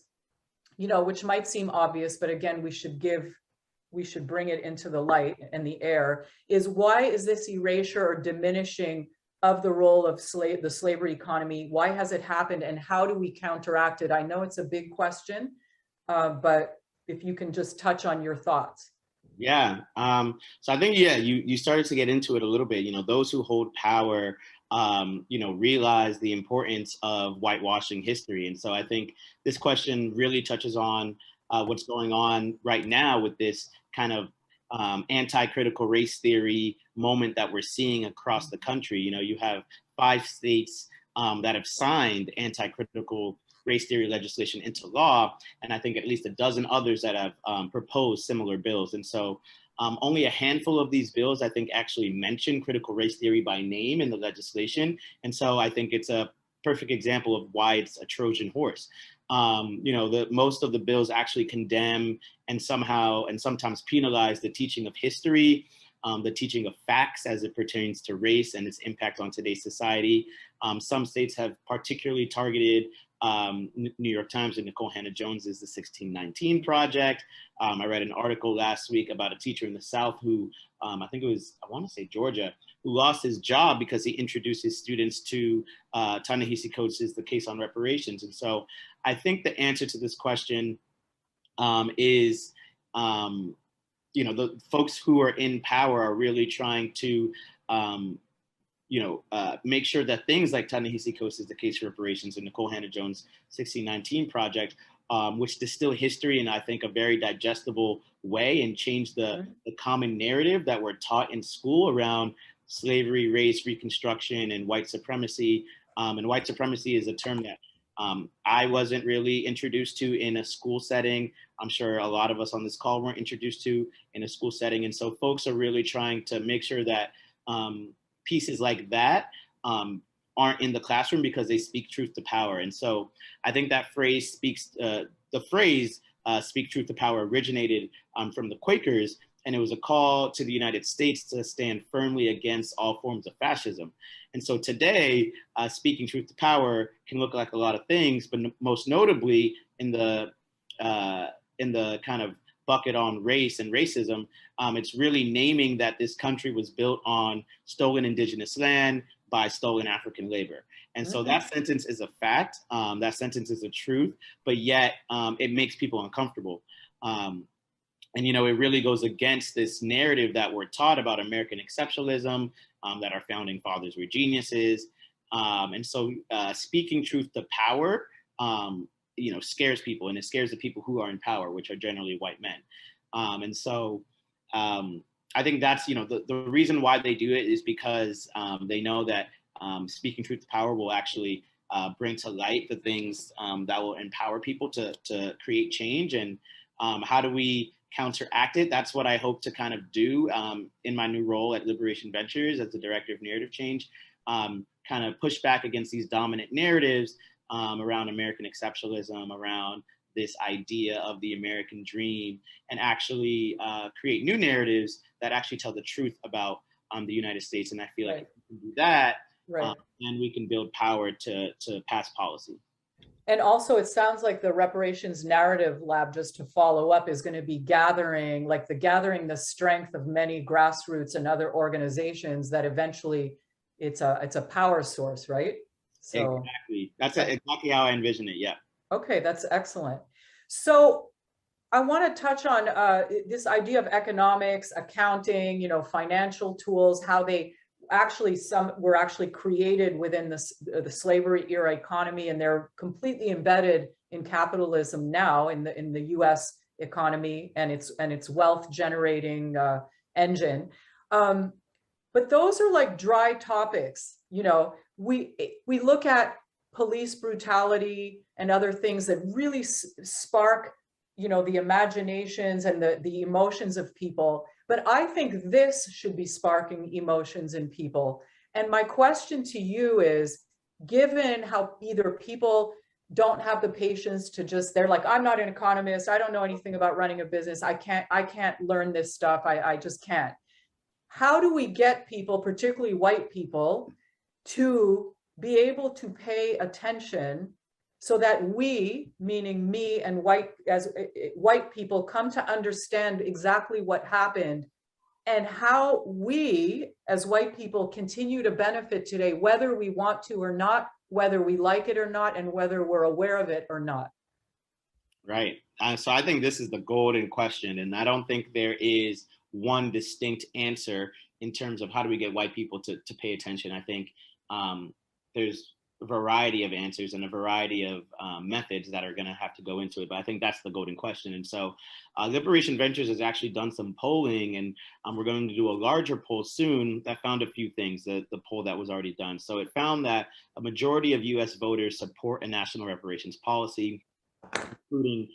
which might seem obvious, but again, we should bring it into the light and the air, is why is this erasure or diminishing of the role of the slavery economy? Why has it happened, and how do we counteract it? I know it's a big question, but if you can just touch on your thoughts. Yeah. So I think, you started to get into it a little bit. Those who hold power, realize the importance of whitewashing history. And so I think this question really touches on what's going on right now with this kind of anti-critical race theory moment that we're seeing across the country. You have 5 states that have signed anti-critical race theory legislation into law, and I think at least a dozen others that have proposed similar bills. And so only a handful of these bills, I think, actually mention critical race theory by name in the legislation. And so I think it's a perfect example of why it's a Trojan horse. Most of the bills actually condemn and sometimes penalize the teaching of history, the teaching of facts as it pertains to race and its impact on today's society. Some states have particularly targeted New York Times and Nicole Hannah-Jones's The 1619 Project. I read an article last week about a teacher in the South who, I want to say Georgia, who lost his job because he introduced his students to Ta-Nehisi Coates's The Case on Reparations. And so I think the answer to this question is, the folks who are in power are really trying to make sure that things like Ta-Nehisi Coates's The Case for Reparations and Nicole Hannah-Jones' 1619 Project, which distill history in, I think, a very digestible way and change the common narrative that we're taught in school around slavery, race, Reconstruction, and white supremacy. And white supremacy is a term that I wasn't really introduced to in a school setting. I'm sure a lot of us on this call weren't introduced to in a school setting. And so folks are really trying to make sure that pieces like that aren't in the classroom because they speak truth to power. And so I think that phrase speak truth to power originated from the Quakers, and it was a call to the United States to stand firmly against all forms of fascism. And so today, speaking truth to power can look like a lot of things, but most notably in the kind of bucket on race and racism, it's really naming that this country was built on stolen indigenous land by stolen African labor. And so that sentence is a fact, that sentence is a truth, but yet it makes people uncomfortable. And, it really goes against this narrative that we're taught about American exceptionalism, that our founding fathers were geniuses. And so speaking truth to power, scares people, and it scares the people who are in power, which are generally white men. And so I think that's, the reason why they do it is because they know that speaking truth to power will actually bring to light the things that will empower people to create change, and how do we counteract it? That's what I hope to kind of do in my new role at Liberation Ventures as the Director of Narrative Change, kind of push back against these dominant narratives around American exceptionalism, around this idea of the American dream, and actually create new narratives that actually tell the truth about the United States. And I feel like if we can do that, then we can build power to pass policy. And also, it sounds like the Reparations Narrative Lab, just to follow up, is going to be gathering the strength of many grassroots and other organizations that eventually it's a power source, right? So exactly, that's exactly how I envision it. Yeah. Okay, that's excellent. So I want to touch on this idea of economics, accounting, financial tools, how they some were actually created within the slavery era economy, and they're completely embedded in capitalism now in the U.S. economy and its wealth generating engine. But those are like dry topics. We look at police brutality and other things that really spark the imaginations and the emotions of people. But I think this should be sparking emotions in people. And my question to you is, given how either people don't have the patience to they're like, I'm not an economist, I don't know anything about running a business, I can't learn this stuff, I just can't. How do we get people, particularly white people, to be able to pay attention so that we, meaning me and white people, come to understand exactly what happened and how we as white people continue to benefit today, whether we want to or not, whether we like it or not, and whether we're aware of it or not? Right. So I think this is the golden question, and I don't think there is one distinct answer in terms of how do we get white people to pay attention. I think there's a variety of answers and a variety of methods that are going to have to go into it. But I think that's the golden question. And so Liberation Ventures has actually done some polling, and we're going to do a larger poll soon that found a few things, the poll that was already done. So it found that a majority of US voters support a national reparations policy, including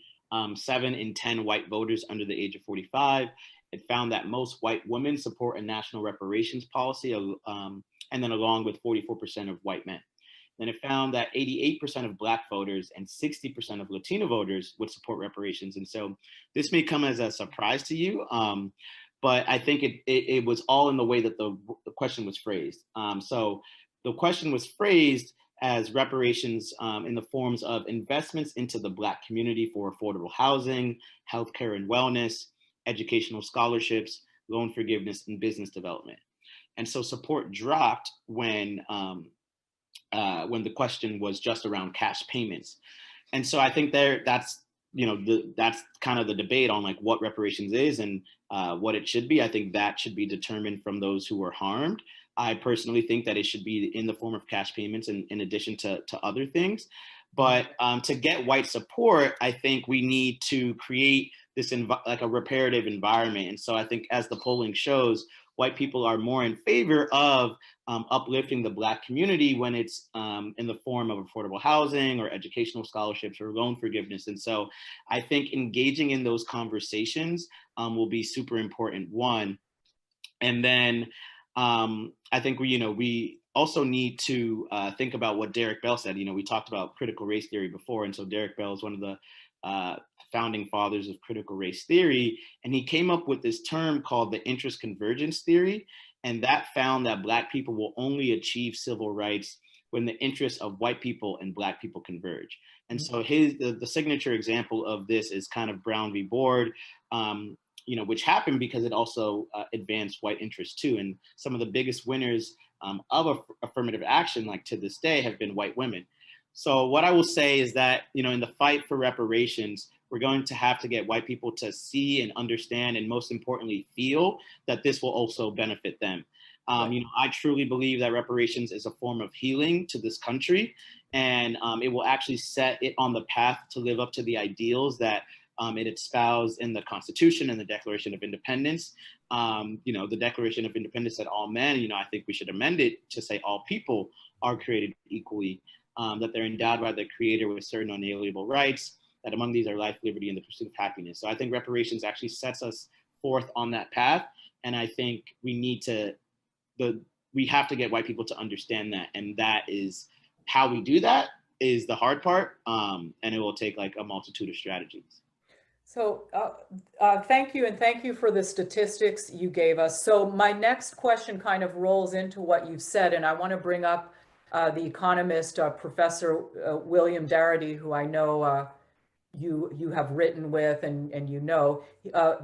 7 in 10 white voters under the age of 45. It found that most white women support a national reparations policy, and then along with 44% of white men. Then it found that 88% of Black voters and 60% of Latino voters would support reparations. And so this may come as a surprise to you, but I think it was all in the way that the question was phrased. So the question was phrased as reparations in the forms of investments into the Black community for affordable housing, healthcare and wellness, educational scholarships, loan forgiveness, and business development. And so support dropped when the question was just around cash payments. And so I think that's kind of the debate on like what reparations is and what it should be. I think that should be determined from those who were harmed. I personally think that it should be in the form of cash payments in addition to other things. But to get white support, I think we need to create this like a reparative environment. And so I think as the polling shows, white people are more in favor of uplifting the Black community when it's in the form of affordable housing or educational scholarships or loan forgiveness. And so I think engaging in those conversations will be super important, one. And then I think we also need to think about what Derek Bell said. We talked about critical race theory before, and so Derek Bell is one of the founding fathers of critical race theory, and he came up with this term called the interest convergence theory, and that found that Black people will only achieve civil rights when the interests of white people and Black people converge. And so the signature example of this is kind of Brown v. Board, which happened because it also advanced white interests too. And some of the biggest winners of affirmative action, like to this day, have been white women. So what I will say is that, in the fight for reparations, we're going to have to get white people to see and understand, and most importantly, feel that this will also benefit them. I truly believe that reparations is a form of healing to this country, and it will actually set it on the path to live up to the ideals that it espoused in the Constitution and the Declaration of Independence. The Declaration of Independence said all men. I think we should amend it to say all people are created equally. that they're endowed by the creator with certain unalienable rights, that among these are life, liberty, and the pursuit of happiness. So I think reparations actually sets us forth on that path. And I think we have to get white people to understand that. And that is how we do that is the hard part. And it will take like a multitude of strategies. So thank you, and thank you for the statistics you gave us. So my next question kind of rolls into what you've said, and I want to bring up the economist, Professor William Darity, who I know you have written with, and you know.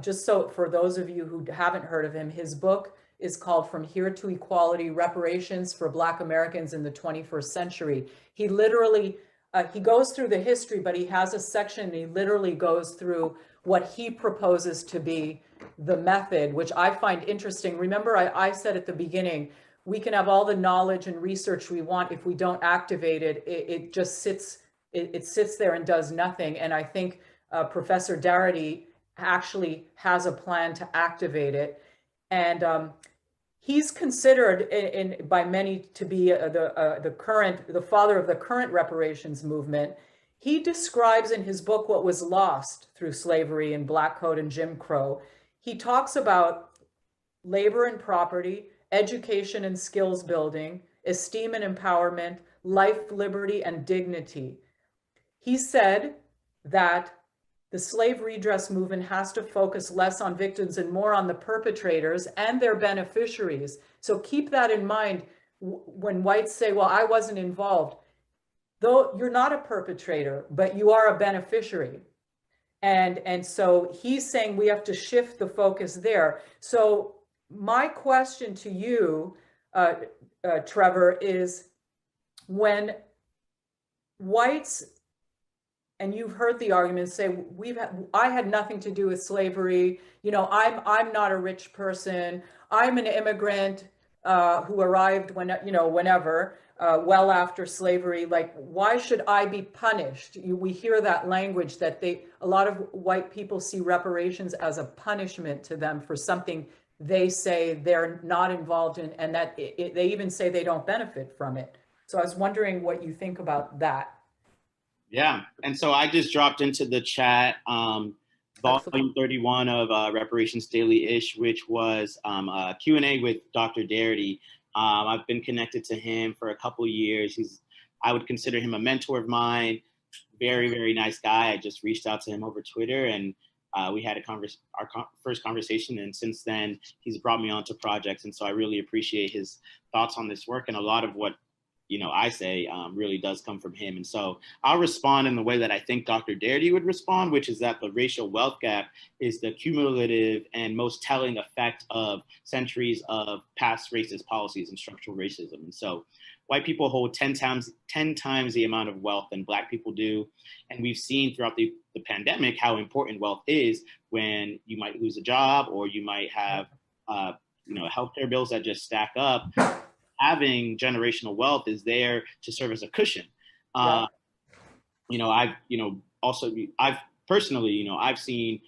Just so for those of you who haven't heard of him, his book is called From Here to Equality: Reparations for Black Americans in the 21st Century. He literally he goes through the history, but he has a section, he literally goes through what he proposes to be the method, which I find interesting. Remember, I said at the beginning, we can have all the knowledge and research we want. If we don't activate it, it just sits, it sits there and does nothing. And I think Professor Darity actually has a plan to activate it. And he's considered by many to be the father of the current reparations movement. He describes in his book what was lost through slavery and Black Coat and Jim Crow. He talks about labor and property, education and skills building, esteem and empowerment, life, liberty, and dignity. He said that the slave redress movement has to focus less on victims and more on the perpetrators and their beneficiaries. So keep that in mind when whites say, well, I wasn't involved. Though you're not a perpetrator, but you are a beneficiary. And so he's saying we have to shift the focus there. So my question to you, Trevor, is when whites, and you've heard the argument say, I had nothing to do with slavery. You know, I'm not a rich person. I'm an immigrant who arrived whenever, well after slavery. Like, why should I be punished? We hear that language that a lot of white people see reparations as a punishment to them for something they say they're not involved in, and that they even say they don't benefit from it. So I was wondering what you think about that. Yeah, and so I just dropped into the chat volume 31 of Reparations Daily-ish, which was a Q&A with Dr. Darity. I've been connected to him for a couple of years. I would consider him a mentor of mine. Very, very nice guy. I just reached out to him over Twitter, and we had our first conversation. And since then, he's brought me onto projects. And so I really appreciate his thoughts on this work. And a lot of what I say really does come from him. And so I'll respond in the way that I think Dr. Darity would respond, which is that the racial wealth gap is the cumulative and most telling effect of centuries of past racist policies and structural racism. And so white people hold 10 times the amount of wealth than Black people do. And we've seen throughout the pandemic how important wealth is when you might lose a job or you might have healthcare bills that just stack up. Having generational wealth is there to serve as a cushion. Yeah. I've personally, I've seen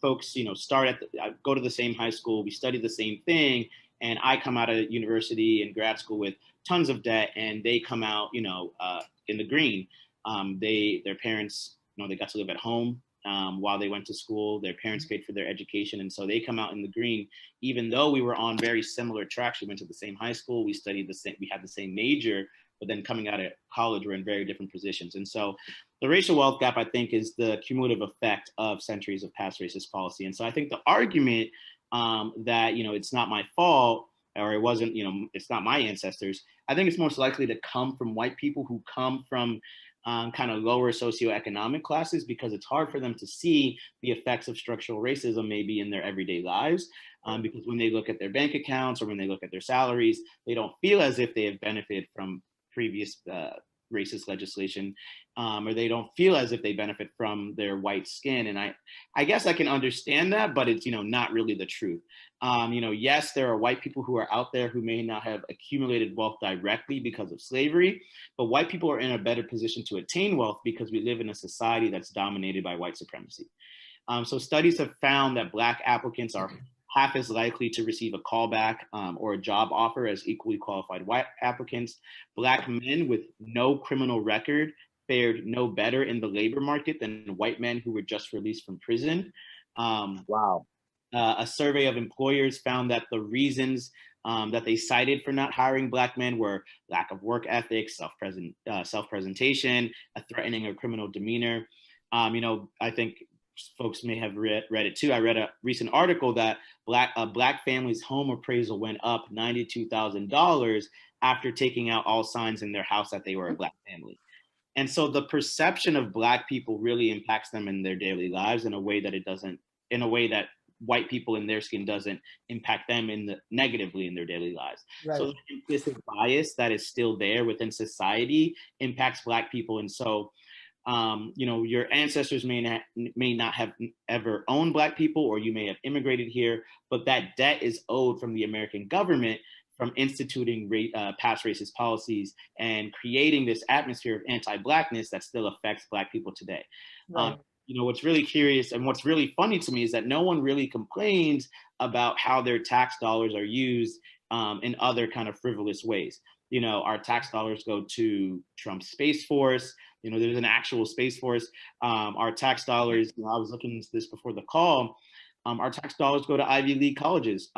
folks, I go to the same high school, we study the same thing, and I come out of university and grad school with tons of debt, and they come out, in the green. Their parents, they got to live at home while they went to school. Their parents paid for their education, and so they come out in the green, even though we were on very similar tracks. We went to the same high school, we studied the same, we had the same major, but then coming out of college, we're in very different positions. And so the racial wealth gap, I think, is the cumulative effect of centuries of past racist policy. And so I think the argument that, it's not my fault, or it wasn't, it's not my ancestors, I think it's most likely to come from white people who come from kind of lower socioeconomic classes, because it's hard for them to see the effects of structural racism maybe in their everyday lives. Because when they look at their bank accounts or when they look at their salaries, they don't feel as if they have benefited from previous racist legislation, or they don't feel as if they benefit from their white skin. And I guess I can understand that, but it's, not really the truth. Yes, there are white people who are out there who may not have accumulated wealth directly because of slavery, but white people are in a better position to attain wealth because we live in a society that's dominated by white supremacy. So studies have found that Black applicants are half as likely to receive a callback or a job offer as equally qualified white applicants. Black men with no criminal record fared no better in the labor market than white men who were just released from prison. Wow. A survey of employers found that the reasons that they cited for not hiring Black men were lack of work ethic, self-presentation, a threatening or criminal demeanor. I think folks may have read it too. I read a recent article that a Black family's home appraisal went up $92,000 after taking out all signs in their house that they were a Black family. And so the perception of Black people really impacts them in their daily lives in a way that white people in their skin doesn't impact them negatively in their daily lives. Right. So the implicit bias that is still there within society impacts Black people. And so, your ancestors may not have ever owned Black people, or you may have immigrated here, but that debt is owed from the American government from instituting past racist policies and creating this atmosphere of anti-Blackness that still affects Black people today. Right. What's really curious and what's really funny to me is that no one really complains about how their tax dollars are used in other kind of frivolous ways. Our tax dollars go to Trump's Space Force. There's an actual Space Force. Our tax dollars, I was looking into this before the call, our tax dollars go to Ivy League colleges.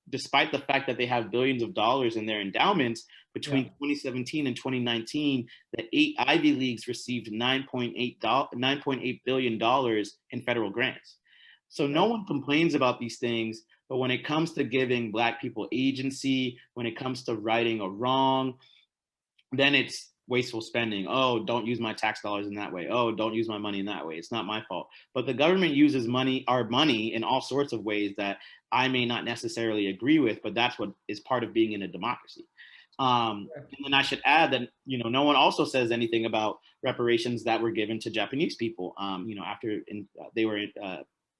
Despite the fact that they have billions of dollars in their endowments, between 2017 and 2019, the 8 Ivy Leagues received $9.8 billion in federal grants. So no one complains about these things, but when it comes to giving Black people agency, when it comes to righting a wrong, then it's wasteful spending. Oh, don't use my tax dollars in that way. Oh, don't use my money in that way. It's not my fault. But the government uses our money in all sorts of ways that I may not necessarily agree with, but that's what is part of being in a democracy. And then I should add that, no one also says anything about reparations that were given to Japanese people, after they were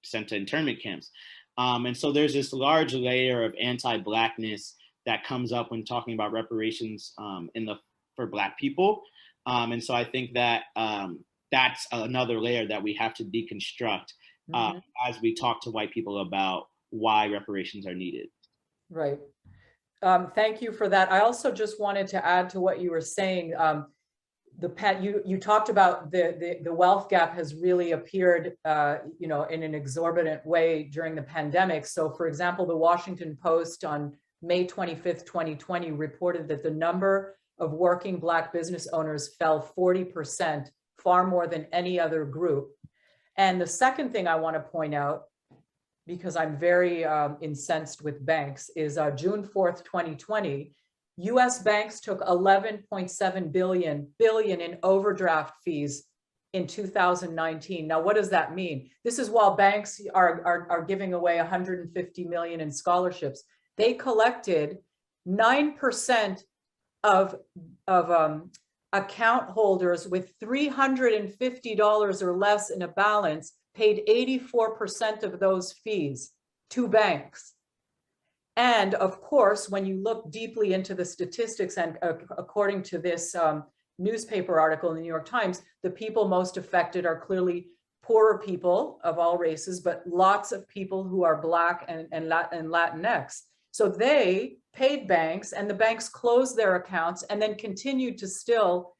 sent to internment camps. And so there's this large layer of anti-Blackness that comes up when talking about reparations for Black people. And so I think that that's another layer that we have to deconstruct as we talk to white people about why reparations are needed. Right. Thank you for that. I also just wanted to add to what you were saying. You talked about the wealth gap has really appeared, in an exorbitant way during the pandemic. So, for example, the Washington Post on May 25th, 2020, reported that the number of working Black business owners fell 40%, far more than any other group. And the second thing I want to point out, because I'm very incensed with banks, is June 4th, 2020, US banks took 11.7 billion in overdraft fees in 2019. Now, what does that mean? This is while banks are giving away 150 million in scholarships. They collected 9% of account holders with $350 or less in a balance paid 84% of those fees to banks. And of course, when you look deeply into the statistics, and according to this newspaper article in the New York Times, the people most affected are clearly poorer people of all races, but lots of people who are Black and Latinx. So they paid banks, and the banks closed their accounts and then continued to still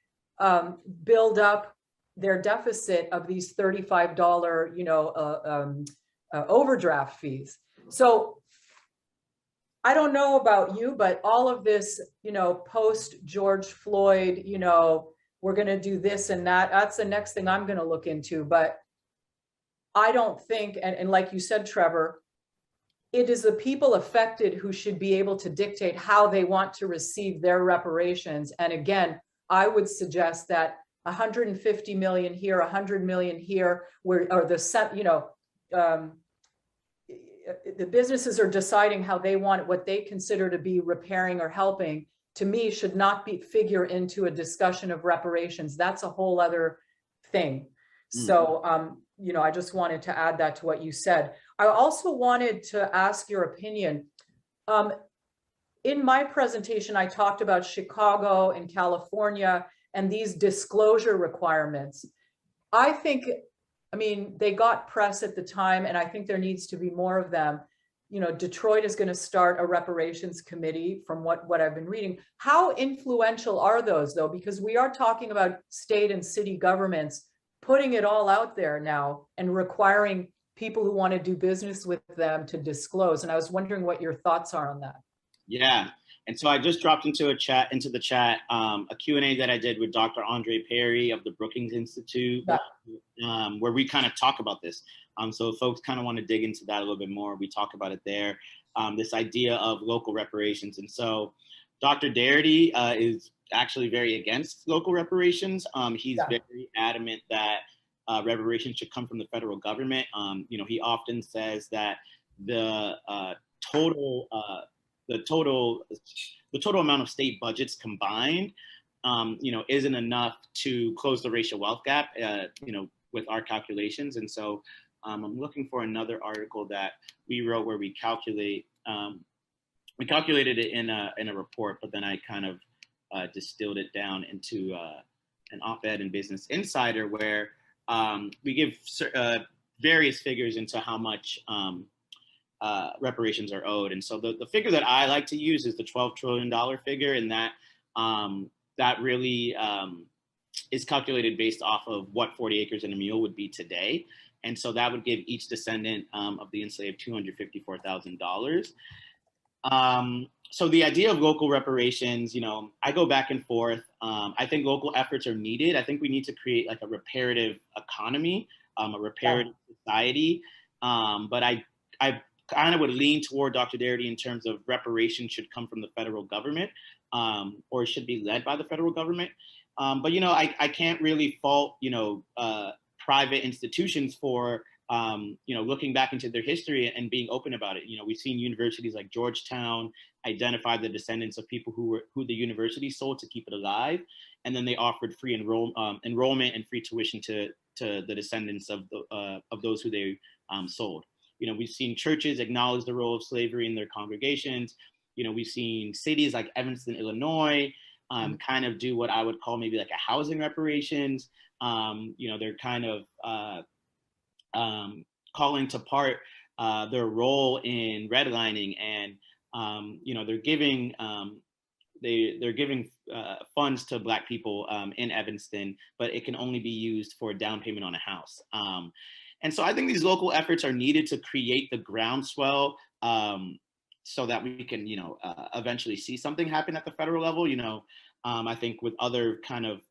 build up their deficit of these $35, overdraft fees. So I don't know about you, but all of this, post George Floyd, we're going to do this and that. That's the next thing I'm going to look into. But I don't think, and like you said, Trevor, it is the people affected who should be able to dictate how they want to receive their reparations. And again, I would suggest that 150 million here, 100 million here, the businesses are deciding how they want what they consider to be repairing or helping, to me, should not figure into a discussion of reparations. That's a whole other thing. So, I just wanted to add that to what you said. I also wanted to ask your opinion. In my presentation, I talked about Chicago and California and these disclosure requirements. I think mean, they got press at the time, and I think there needs to be more of them. You know, Detroit is going to start a reparations committee from what I've been reading. How influential are those, though? Because we are talking about state and city governments putting it all out there now and requiring people who want to do business with them to disclose. And I was wondering what your thoughts are on that. Yeah. And so I just dropped into the chat, a Q&A that I did with Dr. Andre Perry of the Brookings Institute, where we kind of talk about this. So if folks kind of want to dig into that a little bit more, we talk about it there, this idea of local reparations. And so Dr. Darity is actually very against local reparations. He's very adamant that reparations should come from the federal government. You know, he often says that the total amount of state budgets combined, you know, isn't enough to close the racial wealth gap, you know, with our calculations. And so I'm looking for another article that we wrote where we calculated it in a report, but then I kind of distilled it down into an op-ed in Business Insider where we give various figures into how much reparations are owed. And so the figure that I like to use is the $12 trillion figure, and that that really is calculated based off of what 40 acres and a mule would be today. And so that would give each descendant of the enslaved $254,000. So the idea of local reparations, you know, I go back and forth. I think local efforts are needed. I think we need to create like a reparative economy, a reparative society. But I kind of would lean toward Dr. Darity in terms of reparations should come from the federal government, or it should be led by the federal government. But, you know, I can't really fault, you know, private institutions for, you know, looking back into their history and being open about it. You know, we've seen universities like Georgetown identify the descendants of people who the university sold to keep it alive, and then they offered free enrollment and free tuition to the descendants of those who they sold. You know, we've seen churches acknowledge the role of slavery in their congregations. You know, we've seen cities like Evanston, Illinois, kind of do what I would call maybe like a housing reparations. You know, they're kind of calling to part their role in redlining, and you know, they're giving funds to Black people in Evanston, but it can only be used for a down payment on a house. And so I think these local efforts are needed to create the groundswell so that we can, you know, eventually see something happen at the federal level. You know, I think with other kind of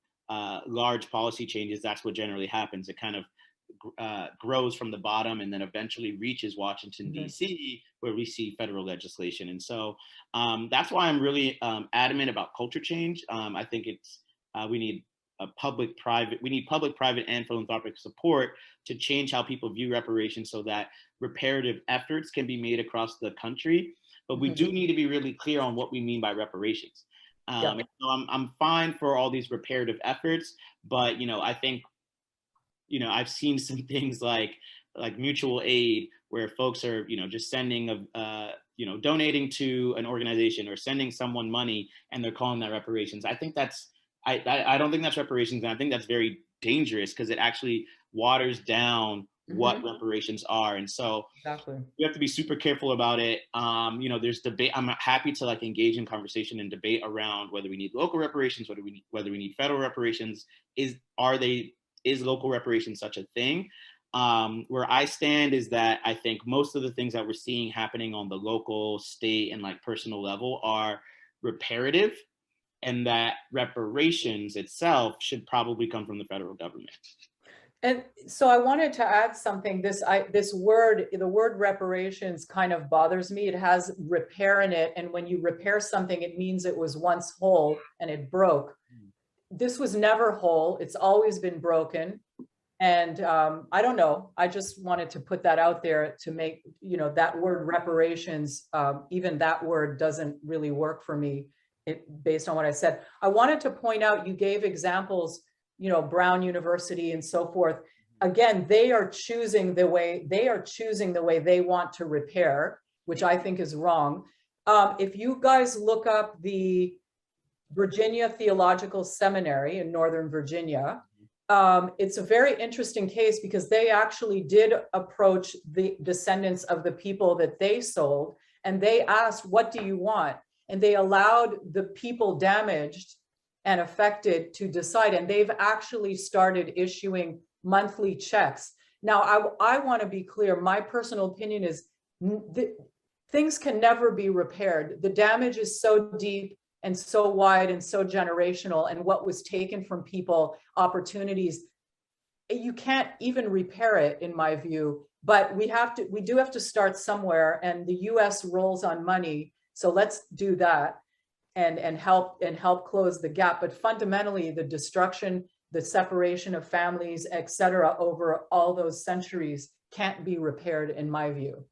large policy changes, that's what generally happens. It kind of grows from the bottom and then eventually reaches Washington, D.C., where we see federal legislation. And so that's why I'm really adamant about culture change. I think it's we need public-private and philanthropic support to change how people view reparations so that reparative efforts can be made across the country. But we do need to be really clear on what we mean by reparations. And so I'm fine for all these reparative efforts, but, you know, I think, you know, I've seen some things like mutual aid where folks are, you know, just sending you know, donating to an organization or sending someone money and they're calling that reparations. I think that's, I don't think that's reparations, and I think that's very dangerous because it actually waters down what reparations are. And so you have to be super careful about it. You know, there's debate. I'm happy to like engage in conversation and debate around whether we need local reparations, whether we need federal reparations. Is local reparations such a thing? Where I stand is that I think most of the things that we're seeing happening on the local, state, and like personal level are reparative, and that reparations itself should probably come from the federal government. And so I wanted to add something. The word reparations kind of bothers me. It has repair in it, and when you repair something, it means it was once whole and it broke. This was never whole. It's always been broken. And I don't know. I just wanted to put that out there to make, you know, that word reparations, even that word doesn't really work for me based on what I said. I wanted to point out, you gave examples, you know, Brown University and so forth. Again, they are choosing the way they want to repair, which I think is wrong. If you guys look up the Virginia Theological Seminary in Northern Virginia, it's a very interesting case because they actually did approach the descendants of the people that they sold, and they asked, what do you want? And they allowed the people damaged and affected to decide, and they've actually started issuing monthly checks. Now, I want to be clear, my personal opinion is things can never be repaired. The damage is so deep and so wide and so generational, and what was taken from people, opportunities, you can't even repair it, in my view. But we do have to start somewhere, and the US rolls on money, so let's do that and help close the gap. But fundamentally, the destruction, the separation of families, etc., over all those centuries can't be repaired, in my view.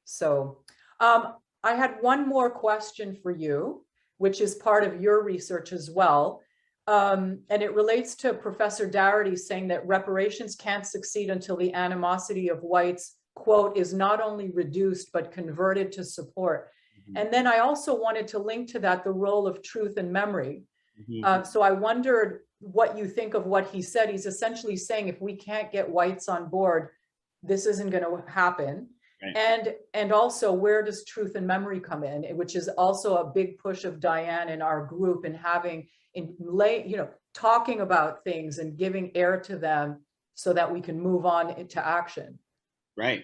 So I had one more question for you, which is part of your research as well. And it relates to Professor Darity saying that reparations can't succeed until the animosity of whites, quote, is not only reduced, but converted to support. Mm-hmm. And then I also wanted to link to that the role of truth and memory. Mm-hmm. So I wondered what you think of what he said. He's essentially saying if we can't get whites on board, this isn't going to happen. Right. And also, where does truth and memory come in, which is also a big push of Diane in our group, and having talking about things and giving air to them so that we can move on into action. Right.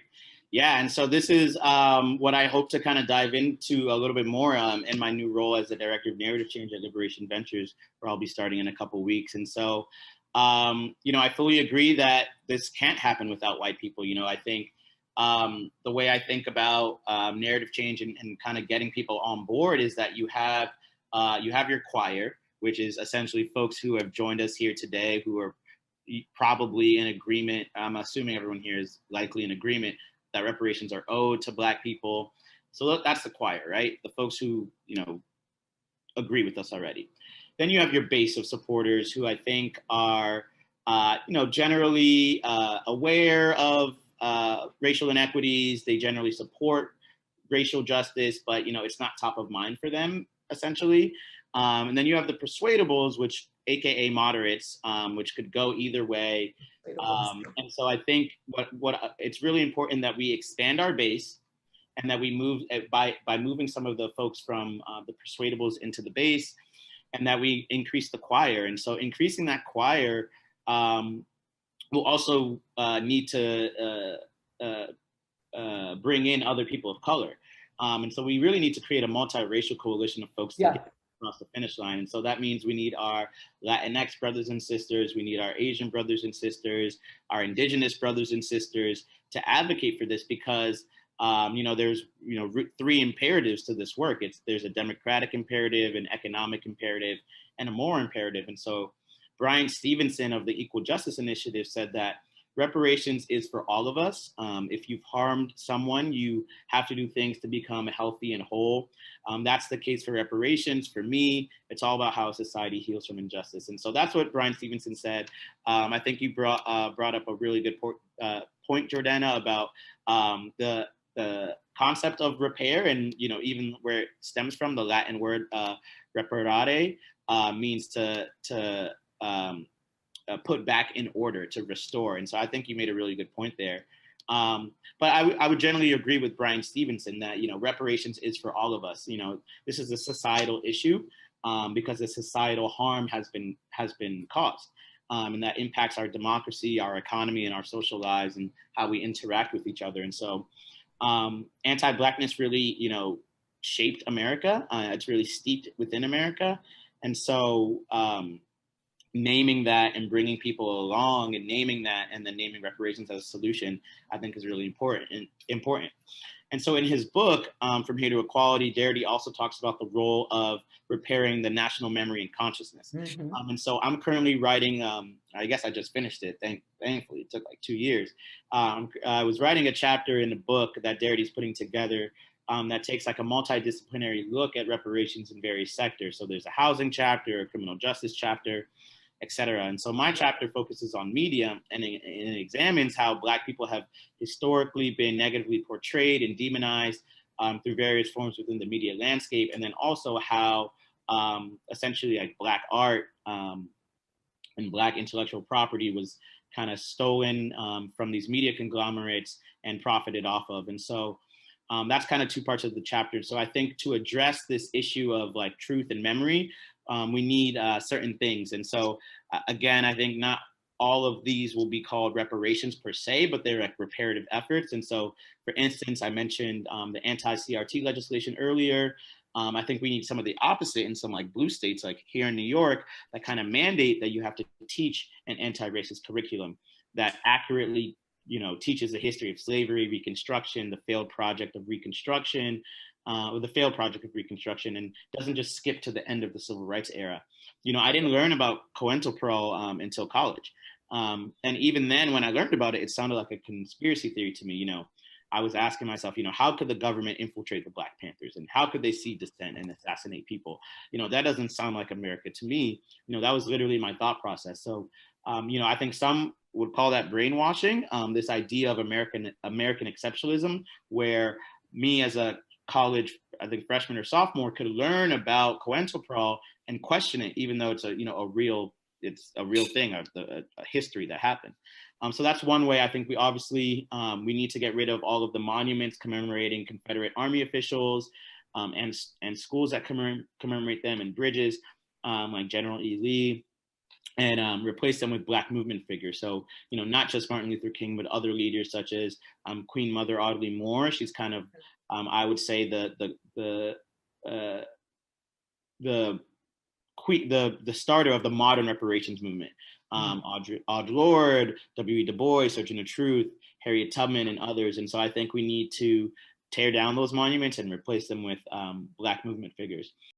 Yeah. And so this is what I hope to kind of dive into a little bit more in my new role as the Director of Narrative Change at Liberation Ventures, where I'll be starting in a couple of weeks. And so, I fully agree that this can't happen without white people. I think the way I think about narrative change and kind of getting people on board is that you have your choir, which is essentially folks who have joined us here today, who are probably in agreement. I'm assuming everyone here is likely in agreement that reparations are owed to Black people. So that's the choir, right? The folks who, agree with us already. Then you have your base of supporters who I think are, generally aware of racial inequities. They generally support racial justice, but it's not top of mind for them, essentially. And then you have the persuadables, which AKA moderates, which could go either way. And so I think what it's really important that we expand our base, and that we move by moving some of the folks from the persuadables into the base, and that we increase the choir. And so increasing that choir will also need to bring in other people of color. And so we really need to create a multiracial coalition of folks to get across the finish line. And so that means we need our Latinx brothers and sisters, we need our Asian brothers and sisters, our Indigenous brothers and sisters to advocate for this, because there's three imperatives to this work. There's a democratic imperative, an economic imperative, and a moral imperative. And so Bryan Stevenson of the Equal Justice Initiative said that reparations is for all of us. If you've harmed someone, you have to do things to become healthy and whole. That's the case for reparations. For me, it's all about how a society heals from injustice. And so that's what Bryan Stevenson said. I think you brought up a really good point, Jordana, about the concept of repair, and even where it stems from. The Latin word reparare means to put back in order, to restore. And so I think you made a really good point there. But I would generally agree with Bryan Stevenson that reparations is for all of us. This is a societal issue because the societal harm has been caused, and that impacts our democracy, our economy, and our social lives, and how we interact with each other. And so anti-Blackness really shaped America. It's really steeped within America. And so naming that and bringing people along and naming that, and then naming reparations as a solution, I think is really important. And so in his book, From Here to Equality, Darity also talks about the role of repairing the national memory and consciousness. Mm-hmm. And so I'm currently writing, I guess I just finished it, thankfully, it took like 2 years. I was writing a chapter in a book that Darity's putting together that takes like a multidisciplinary look at reparations in various sectors. So there's a housing chapter, a criminal justice chapter, et cetera. And so my chapter focuses on media, and it examines how Black people have historically been negatively portrayed and demonized through various forms within the media landscape, and then also how essentially like Black art and and Black intellectual property was kind of stolen from these media conglomerates and profited off of. And so that's kind of two parts of the chapter. So I think to address this issue of like truth and memory, we need certain things. And so again, I think not all of these will be called reparations per se, but they're like reparative efforts. And so, for instance, I mentioned the anti-CRT legislation earlier. I think we need some of the opposite in some like blue states, like here in New York, that kind of mandate that you have to teach an anti-racist curriculum that accurately, teaches the history of slavery, Reconstruction, the failed project of Reconstruction, and doesn't just skip to the end of the civil rights era. I didn't learn about COINTELPRO until college. And even then, when I learned about it, it sounded like a conspiracy theory to me. I was asking myself, how could the government infiltrate the Black Panthers, and how could they see dissent and assassinate people? That doesn't sound like America to me. That was literally my thought process. So, I think some would call that brainwashing, this idea of American exceptionalism, where me as a college, I think freshman or sophomore, could learn about COINTELPRO and question it, even though it's a real thing, a history that happened. So that's one way. I think we obviously we need to get rid of all of the monuments commemorating Confederate Army officials and schools that commemorate them, and bridges like General E. Lee, and replace them with Black movement figures. So, not just Martin Luther King, but other leaders such as Queen Mother Audley Moore. She's kind of, I would say, the starter of the modern reparations movement. Audre Lorde, W.E. Du Bois, Searching the Truth, Harriet Tubman, and others. And so I think we need to tear down those monuments and replace them with Black movement figures.